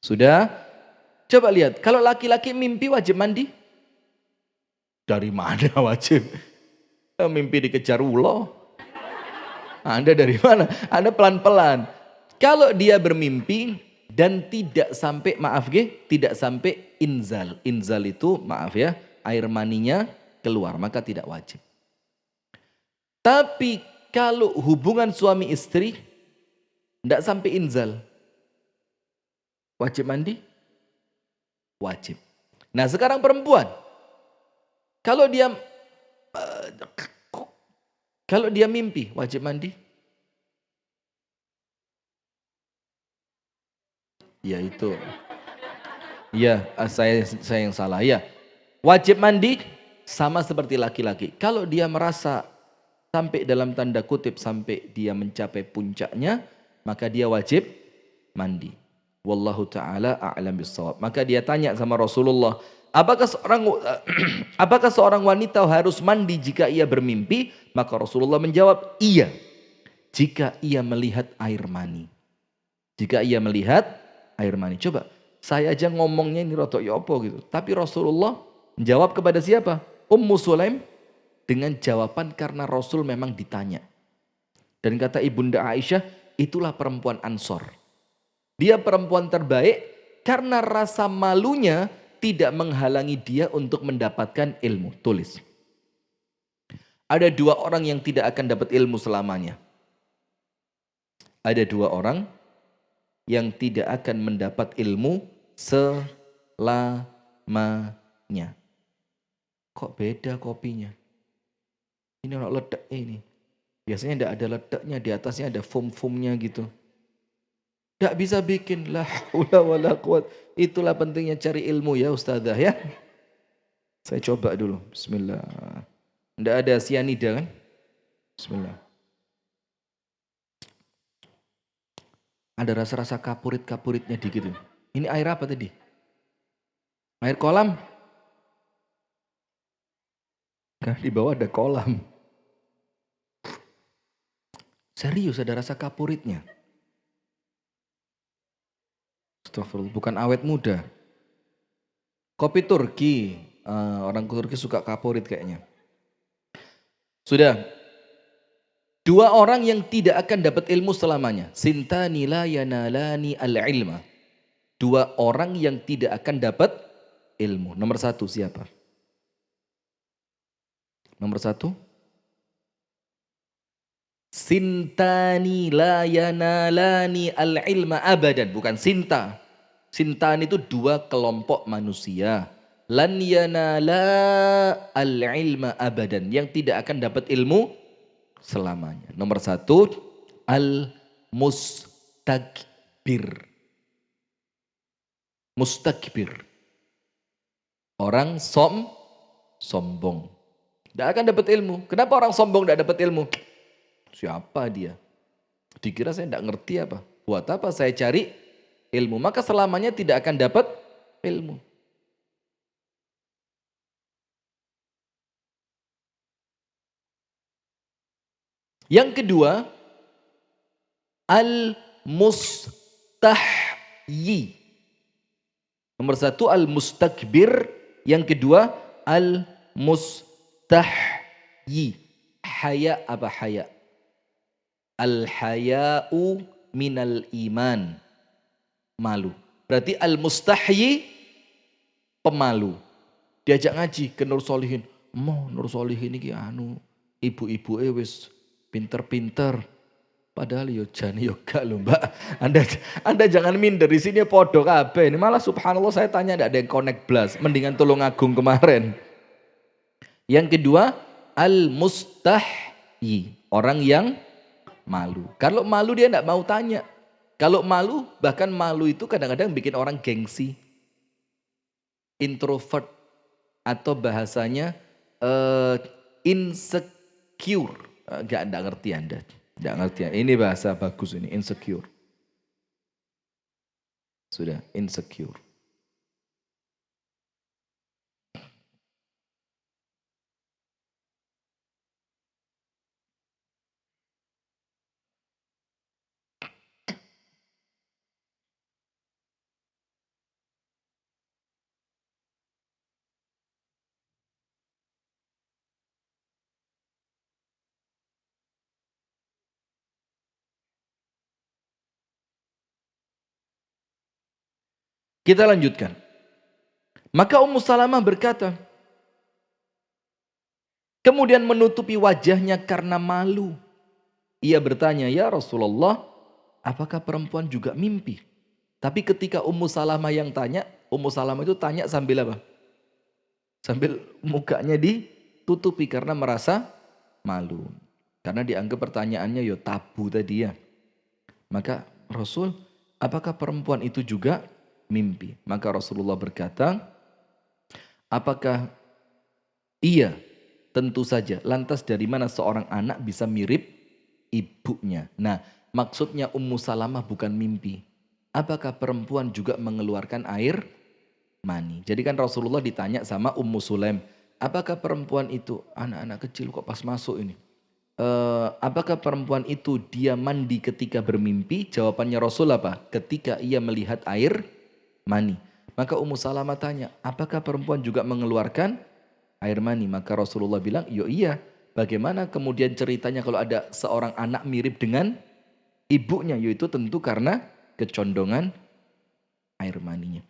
Sudah? Coba lihat, kalau laki-laki mimpi wajib mandi? Dari mana wajib? Mimpi dikejar ulo. Anda dari mana? Anda pelan-pelan. Kalau dia bermimpi dan tidak sampai, tidak sampai inzal. Inzal itu, air maninya keluar, maka tidak wajib. Tapi kalau hubungan suami istri Tidak sampai inzal. Wajib mandi? Wajib. Nah sekarang perempuan. Kalau dia kalau dia mimpi, wajib mandi? Ya itu. Ya, saya yang salah ya. Wajib mandi sama seperti laki-laki. Kalau dia merasa sampai dalam tanda kutip sampai dia mencapai puncaknya, maka dia wajib mandi. Wallahu taala a'lam bissawab. Maka dia tanya sama Rasulullah, apakah seorang wanita harus mandi jika ia bermimpi? Maka Rasulullah menjawab, iya. Jika ia melihat air mani. Jika ia melihat air mani. Coba, saya aja ngomongnya ini rotok yopo gitu. Tapi Rasulullah menjawab kepada siapa? Ummu Sulaim dengan jawaban karena Rasul memang ditanya. Dan kata Ibunda Aisyah, itulah perempuan Ansor. Dia perempuan terbaik karena rasa malunya tidak menghalangi dia untuk mendapatkan ilmu. Tulis. Ada dua orang yang tidak akan dapat ilmu selamanya. Ada dua orang yang tidak akan mendapat ilmu selamanya. Kok beda kopinya? Ini orang ledak ini. Biasanya tidak ada ledaknya, di atasnya ada foam-foamnya gitu. Tidak bisa bikin la haula wala quwat. Itulah pentingnya cari ilmu ya Ustazah ya. Saya coba dulu. Bismillah. Tidak ada sianida kan? Bismillah. Ada rasa-rasa kapurit-kapuritnya dikit. Ini air apa tadi? Air kolam? Nah, di bawah ada kolam. Serius ada rasa kapuritnya. Astagfirullah, bukan awet muda. Kopi Turki, orang Turki suka kapurit kayaknya. Sudah. Dua orang yang tidak akan dapat ilmu selamanya. Sintani la yanalani al-ilma. Dua orang yang tidak akan dapat ilmu. Nomor satu siapa? Nomor satu. Sintani la yanalani al-ilma abadan. Bukan sinta. Sintan itu dua kelompok manusia. Lan yanala al-ilma abadan. Yang tidak akan dapat ilmu selamanya. Nomor satu. Al-mustakbir. Mustakbir. Orang sombong. Tidak akan dapat ilmu. Kenapa orang sombong tidak dapat ilmu? Siapa dia? Dikira saya tidak ngerti apa. Buat apa saya cari ilmu? Maka selamanya tidak akan dapat ilmu. Yang kedua, al-mustahyi. Nomor satu al-mustakbir. Yang kedua al-mustahyi. Haya apa haya? Al-haya'u minal iman. Malu. Berarti al-mustahyi pemalu. Diajak ngaji ke Nur Solihin. Nur Solihin ini ibu-ibu wis pinter-pinter. Padahal yo jane yo gak lho Mbak. Anda jangan minder, di sini podo kabeh. Ini malah subhanallah saya tanya ndak ada yang connect blas. Mendingan tolong agung kemarin. Yang kedua al-mustahyi. Orang yang malu. Kalau malu dia tidak mau tanya. Kalau malu, bahkan malu itu kadang-kadang bikin orang gengsi. Introvert. Atau bahasanya insecure. Gak ngerti Anda. Gak ngerti. Ini bahasa bagus ini. Insecure. Sudah. Insecure. Kita lanjutkan. Maka Ummu Salamah berkata, kemudian menutupi wajahnya karena malu. Ia bertanya, ya Rasulullah, apakah perempuan juga mimpi? Tapi ketika Ummu Salamah yang tanya, Ummu Salamah itu tanya sambil apa? Sambil mukanya ditutupi karena merasa malu. Karena dianggap pertanyaannya yo tabu tadi ya. Maka Rasul, apakah perempuan itu juga mimpi? Maka Rasulullah berkata, apakah iya? Tentu saja. Lantas dari mana seorang anak bisa mirip ibunya? Nah, maksudnya Ummu Salamah bukan mimpi. Apakah perempuan juga mengeluarkan air mani? Jadi kan Rasulullah ditanya sama Ummu Sulaim, apakah perempuan itu, anak-anak kecil kok pas masuk ini, apakah perempuan itu dia mandi ketika bermimpi? Jawabannya Rasul apa? Ketika ia melihat air mani. Maka Ummu Salamah tanya, apakah perempuan juga mengeluarkan air mani? Maka Rasulullah bilang, yo iya. Bagaimana kemudian ceritanya kalau ada seorang anak mirip dengan ibunya? Yaitu tentu karena kecondongan air maninya.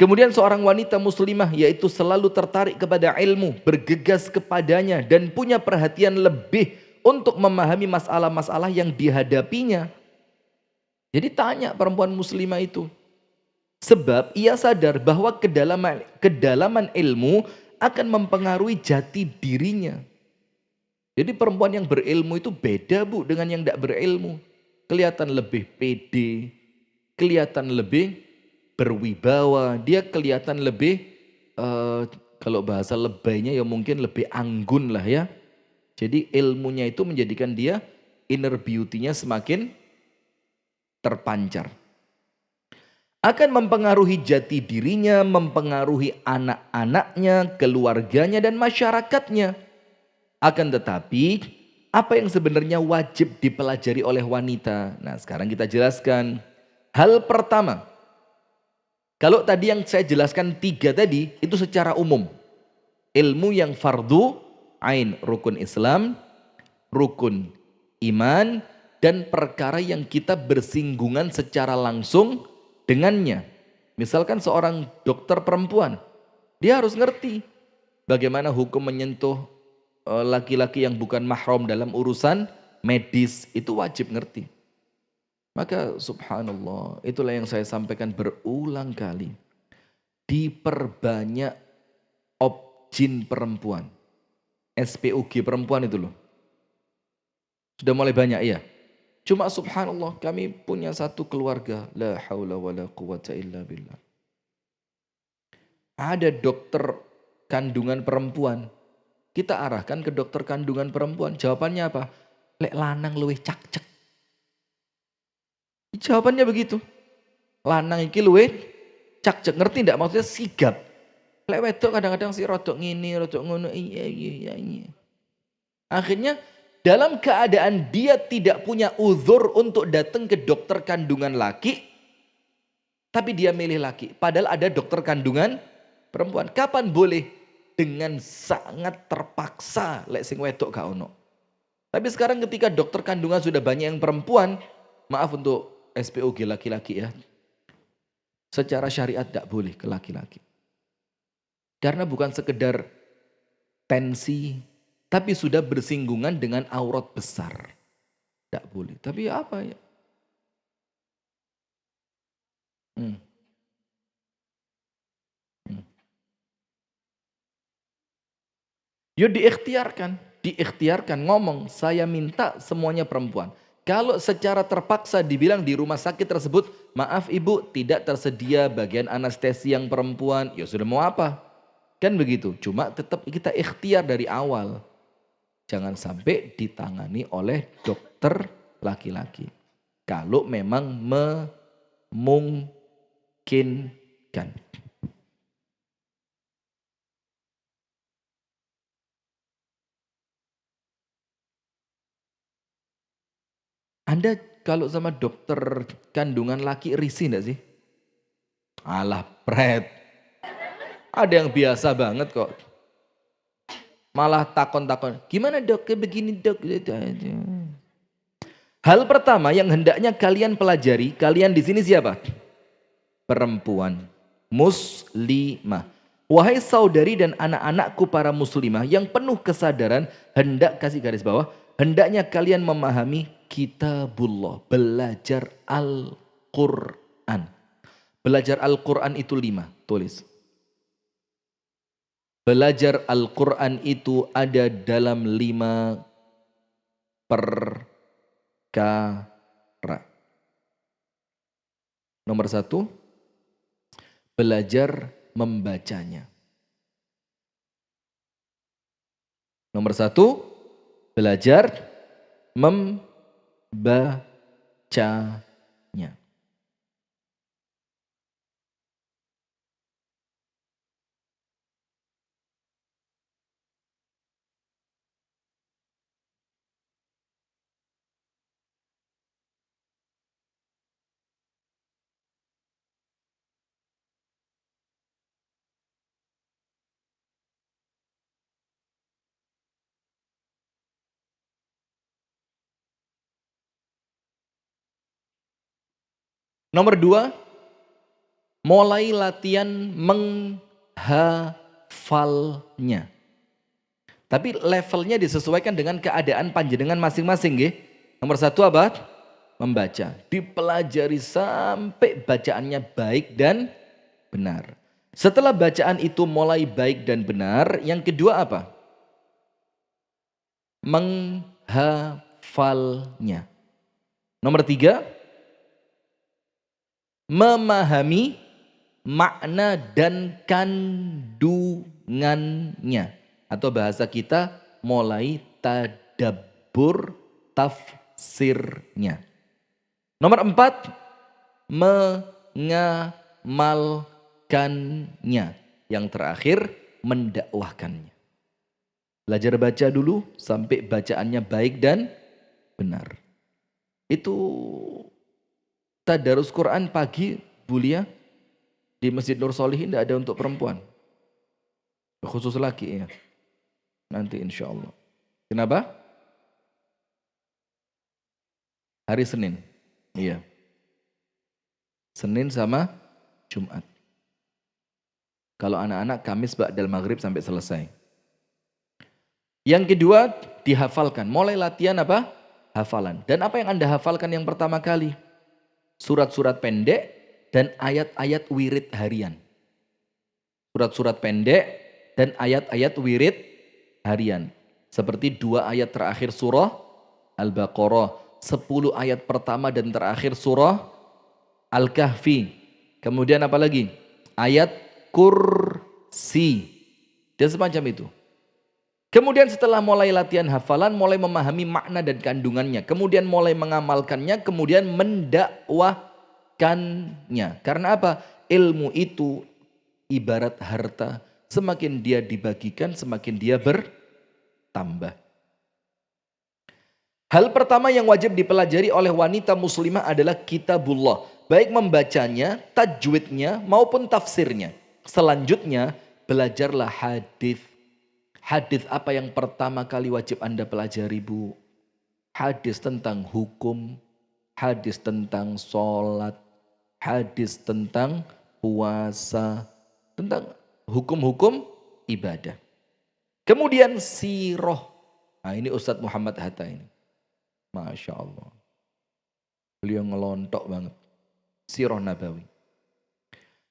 Kemudian seorang wanita muslimah yaitu selalu tertarik kepada ilmu, bergegas kepadanya dan punya perhatian lebih untuk memahami masalah-masalah yang dihadapinya. Jadi tanya perempuan muslimah itu. Sebab ia sadar bahwa kedalaman ilmu akan mempengaruhi jati dirinya. Jadi perempuan yang berilmu itu beda bu dengan yang tidak berilmu. Kelihatan lebih pede, kelihatan lebih berwibawa, dia kelihatan lebih, kalau bahasa lebaynya ya mungkin lebih anggun lah ya. Jadi ilmunya itu menjadikan dia inner beauty-nya semakin terpancar. Akan mempengaruhi jati dirinya, mempengaruhi anak-anaknya, keluarganya dan masyarakatnya. Akan tetapi, apa yang sebenarnya wajib dipelajari oleh wanita? Nah, sekarang kita jelaskan. Hal pertama, kalau tadi yang saya jelaskan 3 tadi, itu secara umum. Ilmu yang fardu, ain, rukun Islam, rukun iman, dan perkara yang kita bersinggungan secara langsung dengannya. Misalkan seorang dokter perempuan, dia harus ngerti bagaimana hukum menyentuh laki-laki yang bukan mahram dalam urusan medis, itu wajib ngerti. Maka subhanallah, itulah yang saya sampaikan berulang kali. Diperbanyak objin perempuan. SPUG perempuan itu loh. Sudah mulai banyak ya. Cuma subhanallah kami punya satu keluarga. La haula wa la quwata illa billah. Ada dokter kandungan perempuan. Kita arahkan ke dokter kandungan perempuan. Jawabannya apa? Lek lanang luwih cak-cek. Jawabannya begitu. Lanang iki luwih cak-cek. Ngerti enggak maksudnya sigap. Lek wedok kadang-kadang si rodok ngini, rodok ngono. Iya. Akhirnya dalam keadaan dia tidak punya uzur untuk datang ke dokter kandungan laki, tapi dia milih laki. Padahal ada dokter kandungan perempuan. Kapan boleh? Dengan sangat terpaksa. Lek sing wedok gak ono. Tapi sekarang ketika dokter kandungan sudah banyak yang perempuan, maaf untuk SPOG laki-laki ya. Secara syariat tidak boleh ke laki-laki. Karena bukan sekedar tensi, tapi sudah bersinggungan dengan aurat besar. Tidak boleh. Tapi apa ya? Yuk diikhtiarkan ngomong, saya minta semuanya perempuan. Kalau secara terpaksa dibilang di rumah sakit tersebut, maaf ibu tidak tersedia bagian anestesi yang perempuan, ya sudah mau apa? Kan begitu, cuma tetap kita ikhtiar dari awal. Jangan sampai ditangani oleh dokter laki-laki. Kalau memang memungkinkan. Anda kalau sama dokter kandungan laki risih enggak sih? Alah pret. Ada yang biasa banget kok. Malah takon-takon. Gimana dok? Begini dok. Hal pertama yang hendaknya kalian pelajari. Kalian di sini siapa? Perempuan. Muslimah. Wahai saudari dan anak-anakku para muslimah yang penuh kesadaran. Hendak kasih garis bawah. Hendaknya kalian memahami kitabullah, belajar Al-Quran. Belajar Al-Quran itu 5, tulis. Belajar Al-Quran itu ada dalam 5 perkara. Nomor 1, belajar membacanya. Nomor 1, belajar membacanya. Nomor 2, mulai latihan menghafalnya. Tapi levelnya disesuaikan dengan keadaan panjenengan masing-masing nggih. Nomor 1 apa? Membaca. Dipelajari sampai bacaannya baik dan benar. Setelah bacaan itu mulai baik dan benar, yang kedua apa? Menghafalnya. Nomor 3, memahami makna dan kandungannya. Atau bahasa kita mulai tadabbur tafsirnya. Nomor 4, mengamalkannya. Yang terakhir, mendakwahkannya. Belajar baca dulu sampai bacaannya baik dan benar. Itu tadarus Quran pagi, Bulia, di Masjid Nur Solihin tidak ada untuk perempuan. Khusus laki ya. Nanti insya Allah. Kenapa? Hari Senin. Iya. Senin sama Jumat. Kalau anak-anak Kamis ba'dal maghrib sampai selesai. Yang kedua, dihafalkan. Mulai latihan apa? Hafalan. Dan apa yang Anda hafalkan yang pertama kali? Surat-surat pendek dan ayat-ayat wirid harian. Surat-surat pendek dan ayat-ayat wirid harian. Seperti 2 ayat terakhir surah Al-Baqarah. 10 ayat pertama dan terakhir surah Al-Kahfi. Kemudian apa lagi? Ayat kursi. Dan semacam itu. Kemudian setelah mulai latihan hafalan, mulai memahami makna dan kandungannya. Kemudian mulai mengamalkannya, kemudian mendakwahkannya. Karena apa? Ilmu itu ibarat harta. Semakin dia dibagikan, semakin dia bertambah. Hal pertama yang wajib dipelajari oleh wanita muslimah adalah kitabullah. Baik membacanya, tajwidnya, maupun tafsirnya. Selanjutnya, belajarlah hadis. Hadis apa yang pertama kali wajib Anda pelajari, Bu? Hadis tentang hukum, hadis tentang sholat, hadis tentang puasa, tentang hukum-hukum ibadah. Kemudian sirah. Nah ini Ustadz Muhammad Hatta ini. Masya Allah. Beliau ngelontok banget. Sirah Nabawi.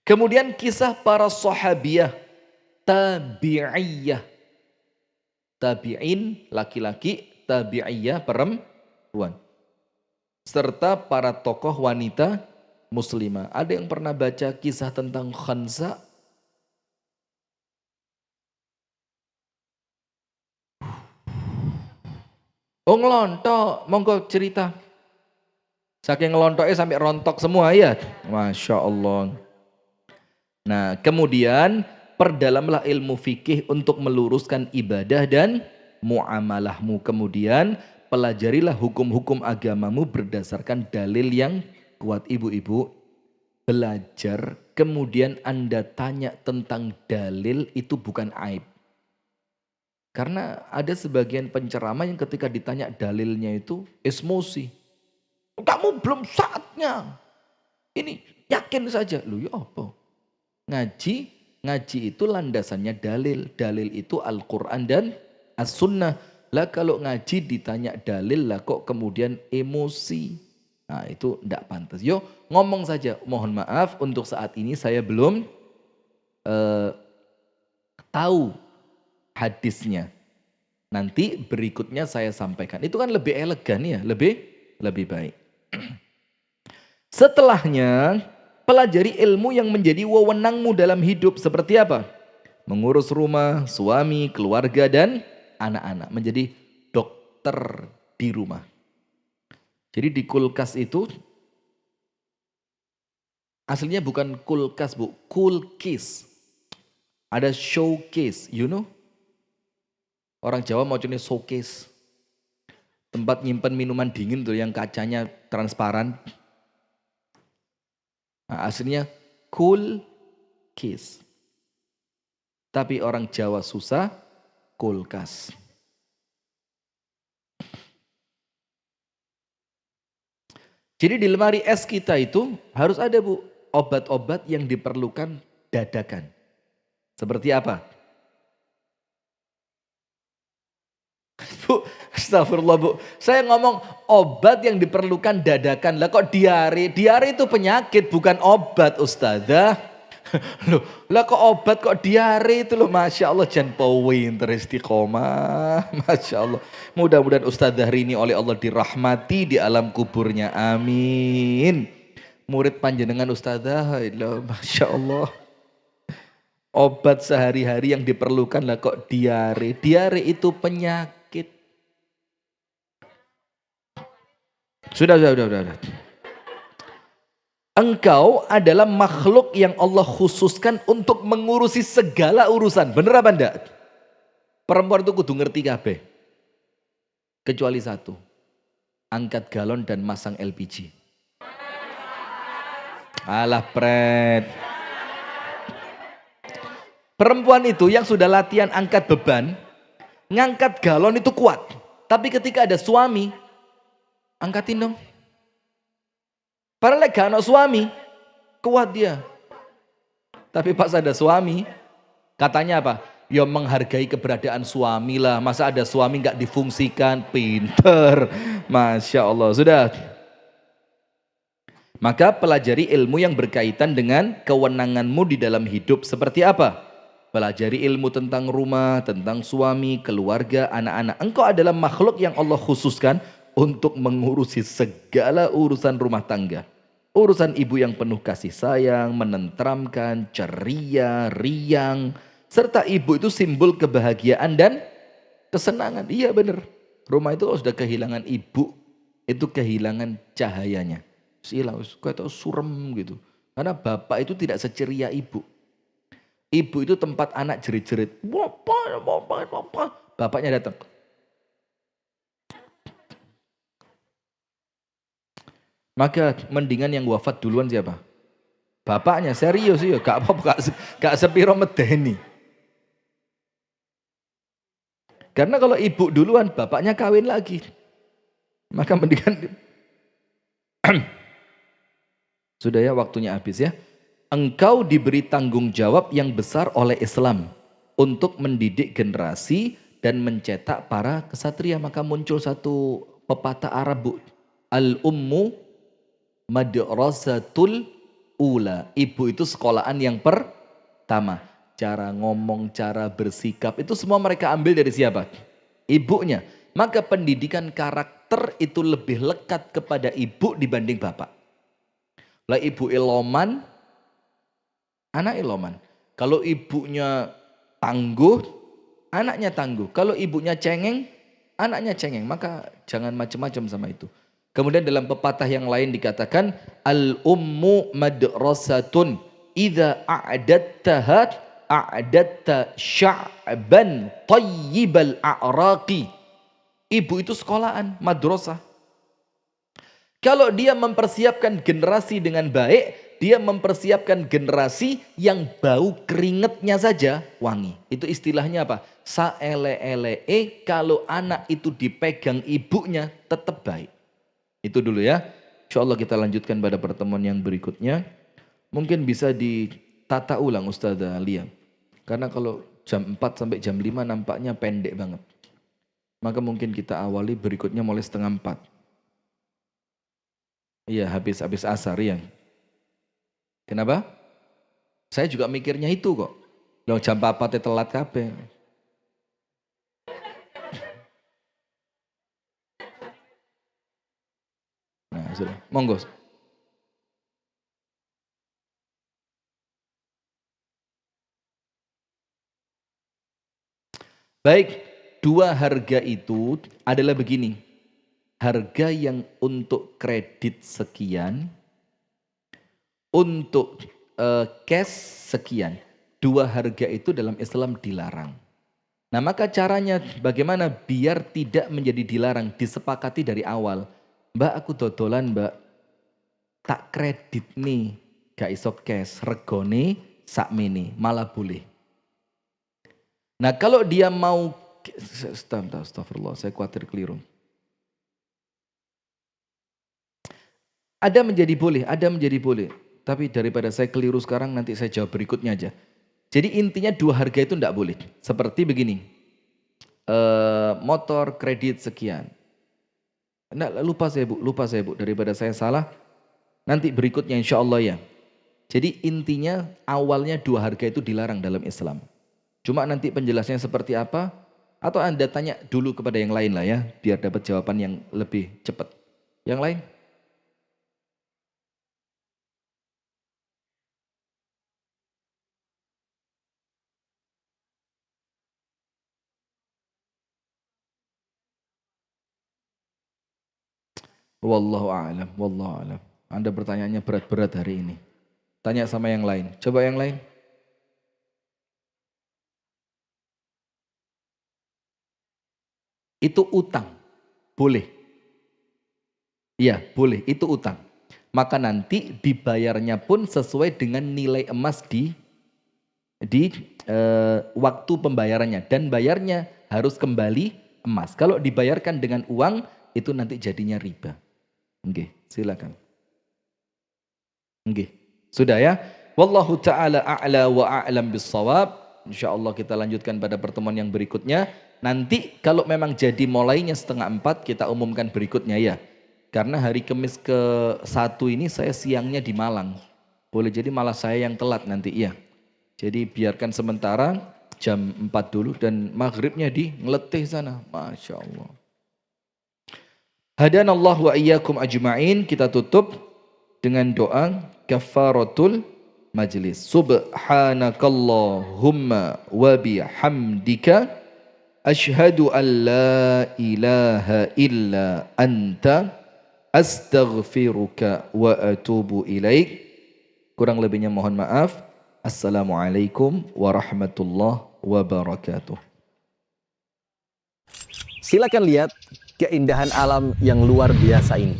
Kemudian kisah para sahabiyah, tabi'iyah. Tabi'in laki-laki, tabi'iyah perempuan. Serta para tokoh wanita muslimah. Ada yang pernah baca kisah tentang Khansa? Oh ngelontok, monggo cerita. Saking ngelontoknya sampai rontok semua ya. Masya Allah. Nah kemudian perdalamlah ilmu fikih untuk meluruskan ibadah dan muamalahmu. Kemudian pelajarilah hukum-hukum agamamu berdasarkan dalil yang kuat. Ibu-ibu belajar kemudian Anda tanya tentang dalil itu bukan aib. Karena ada sebagian penceramah yang ketika ditanya dalilnya itu emosi. Kamu belum saatnya. Ini yakin saja. Loh ya apa? Ngaji itu landasannya dalil. Dalil itu Al-Quran dan As-Sunnah. Lah kalau ngaji ditanya dalil lah kok kemudian emosi. Nah itu tidak pantas. Yo ngomong saja, mohon maaf untuk saat ini saya belum tahu hadisnya. Nanti berikutnya saya sampaikan. Itu kan lebih elegan ya, lebih baik. Setelahnya, pelajari ilmu yang menjadi wewenangmu dalam hidup seperti apa? Mengurus rumah, suami, keluarga dan anak-anak. Menjadi dokter di rumah. Jadi di kulkas itu aslinya bukan kulkas, Bu, kulkis. Ada showcase, you know? Orang Jawa mau jenis showcase. Tempat nyimpen minuman dingin tuh yang kacanya transparan. Nah, aslinya kulkis. Tapi orang Jawa susah, kulkas. Jadi di lemari es kita itu harus ada, Bu, obat-obat yang diperlukan dadakan. Seperti apa? Bu, astagfirullah, Bu. Saya ngomong obat yang diperlukan dadakan. Lah kok diare? Diare itu penyakit, bukan obat, Ustazah. Loh, lah kok obat kok diare itu loh, Masya Allah, Jan Powin teristiqomah, Masya Allah. Mudah-mudahan Ustazah Rini oleh Allah dirahmati di alam kuburnya, amin. Murid panjenengan Ustazah, Masya Allah. Obat sehari-hari yang diperlukan lah kok diare. Diare itu penyakit. Sudah. Engkau adalah makhluk yang Allah khususkan untuk mengurusi segala urusan. Bener apa enggak? Perempuan itu kudu ngerti kabeh. Kecuali satu. Angkat galon dan masang LPG. Alah pret. Perempuan itu yang sudah latihan angkat beban, ngangkat galon itu kuat. Tapi ketika ada suami, angkatin dong. Padahal gak ada suami, kuat dia. Tapi pas ada suami, katanya apa? Ya menghargai keberadaan suami lah. Masa ada suami gak difungsikan? Pinter. Masya Allah. Sudah. Maka pelajari ilmu yang berkaitan dengan kewenanganmu di dalam hidup. Seperti apa? Pelajari ilmu tentang rumah, tentang suami, keluarga, anak-anak. Engkau adalah makhluk yang Allah khususkan untuk mengurusi segala urusan rumah tangga. Urusan ibu yang penuh kasih sayang, menenteramkan, ceria, riang. Serta ibu itu simbol kebahagiaan dan kesenangan. Iya benar. Rumah itu kalau sudah kehilangan ibu, itu kehilangan cahayanya. Silang, kayak surem gitu. Karena bapak itu tidak seceria ibu. Ibu itu tempat anak jerit-jerit. Bapaknya datang. Maka mendingan yang wafat duluan siapa? Bapaknya, serius ya, gak apa-apa, gak sepiro medeni. Karena kalau ibu duluan, bapaknya kawin lagi. Maka mendingan. Sudah ya, waktunya habis ya. Engkau diberi tanggung jawab yang besar oleh Islam untuk mendidik generasi dan mencetak para kesatria. Maka muncul satu pepatah Arab, Bu. Al-ummu madrasatul ula. Ibu itu sekolahan yang pertama. Cara ngomong, cara bersikap, itu semua mereka ambil dari siapa? Ibunya. Maka pendidikan karakter itu lebih lekat kepada ibu dibanding bapak. Lah ibu iloman, anak iloman. Kalau ibunya tangguh, anaknya tangguh. Kalau ibunya cengeng, anaknya cengeng. Maka jangan macam-macam sama itu. Kemudian dalam pepatah yang lain dikatakan al-ummu madrasatun idza a'dattaha a'datta sya'ban tayyibal a'raqi. Ibu itu sekolahan, madrasah. Kalau dia mempersiapkan generasi dengan baik, dia mempersiapkan generasi yang bau keringetnya saja wangi. Itu istilahnya apa? Saele-ele kalau anak itu dipegang ibunya tetap baik. Itu dulu ya. Insya Allah kita lanjutkan pada pertemuan yang berikutnya. Mungkin bisa ditata ulang Ustazah Lia. Karena kalau jam 4 sampai jam 5 nampaknya pendek banget. Maka mungkin kita awali berikutnya mulai 3:30. Iya, habis asar ya. Kenapa? Saya juga mikirnya itu kok. Loh jam 4 telat kabeh. Nah, sudah. Monggo. Baik, dua harga itu adalah begini. Harga yang untuk kredit sekian, untuk cash sekian. Dua harga itu dalam Islam dilarang. Nah, maka caranya bagaimana biar tidak menjadi dilarang, disepakati dari awal. Mbak, aku dodolan, Mbak. Tak kredit nih, gak iso cash, regone sakmene, malah boleh. Nah, kalau dia mau astagfirullah, saya khawatir keliru. Ada menjadi boleh, ada menjadi boleh. Tapi daripada saya keliru sekarang, nanti saya jawab berikutnya aja. Jadi intinya dua harga itu tidak boleh. Seperti begini, motor kredit sekian. Nggak, lupa saya bu, daripada saya salah. Nanti berikutnya insya Allah ya. Jadi intinya awalnya dua harga itu dilarang dalam Islam. Cuma nanti penjelasannya seperti apa, atau Anda tanya dulu kepada yang lain lah ya, biar dapat jawaban yang lebih cepat. Yang lain? Wallahu a'lam, wallahu a'lam. Anda pertanyaannya berat-berat hari ini. Tanya sama yang lain. Coba yang lain. Itu utang. Boleh. Iya, boleh. Itu utang. Maka nanti dibayarnya pun sesuai dengan nilai emas di waktu pembayarannya. Dan bayarnya harus kembali emas. Kalau dibayarkan dengan uang, itu nanti jadinya riba. Oke, silakan. Oke, sudah ya. Wallahu ta'ala a'la wa a'lam bissawab. InsyaAllah kita lanjutkan pada pertemuan yang berikutnya. Nanti kalau memang jadi mulainya 3:30 kita umumkan berikutnya ya. Karena hari Kamis ke-1 ini saya siangnya di Malang. Boleh jadi malah saya yang telat nanti ya. Jadi biarkan sementara jam 4 dulu dan maghribnya di Ngeletih sana. Masya Allah. Hadanallahu wa iyyakum ajma'in. Kita tutup dengan doa kafaratul majlis. Subhanakallahumma wa bihamdika asyhadu an la ilaha illa anta astaghfiruka wa atubu ilaik. Kurang lebihnya mohon maaf. Assalamualaikum warahmatullahi wabarakatuh. Silakan lihat keindahan alam yang luar biasa ini.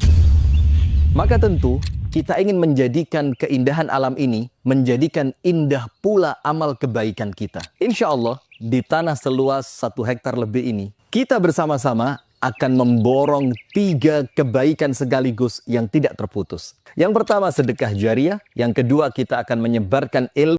Maka tentu kita ingin menjadikan keindahan alam ini menjadikan indah pula amal kebaikan kita. Insya Allah di tanah seluas 1 hektar lebih ini kita bersama-sama akan memborong 3 kebaikan sekaligus yang tidak terputus. Yang pertama sedekah jariah, yang kedua kita akan menyebarkan ilmu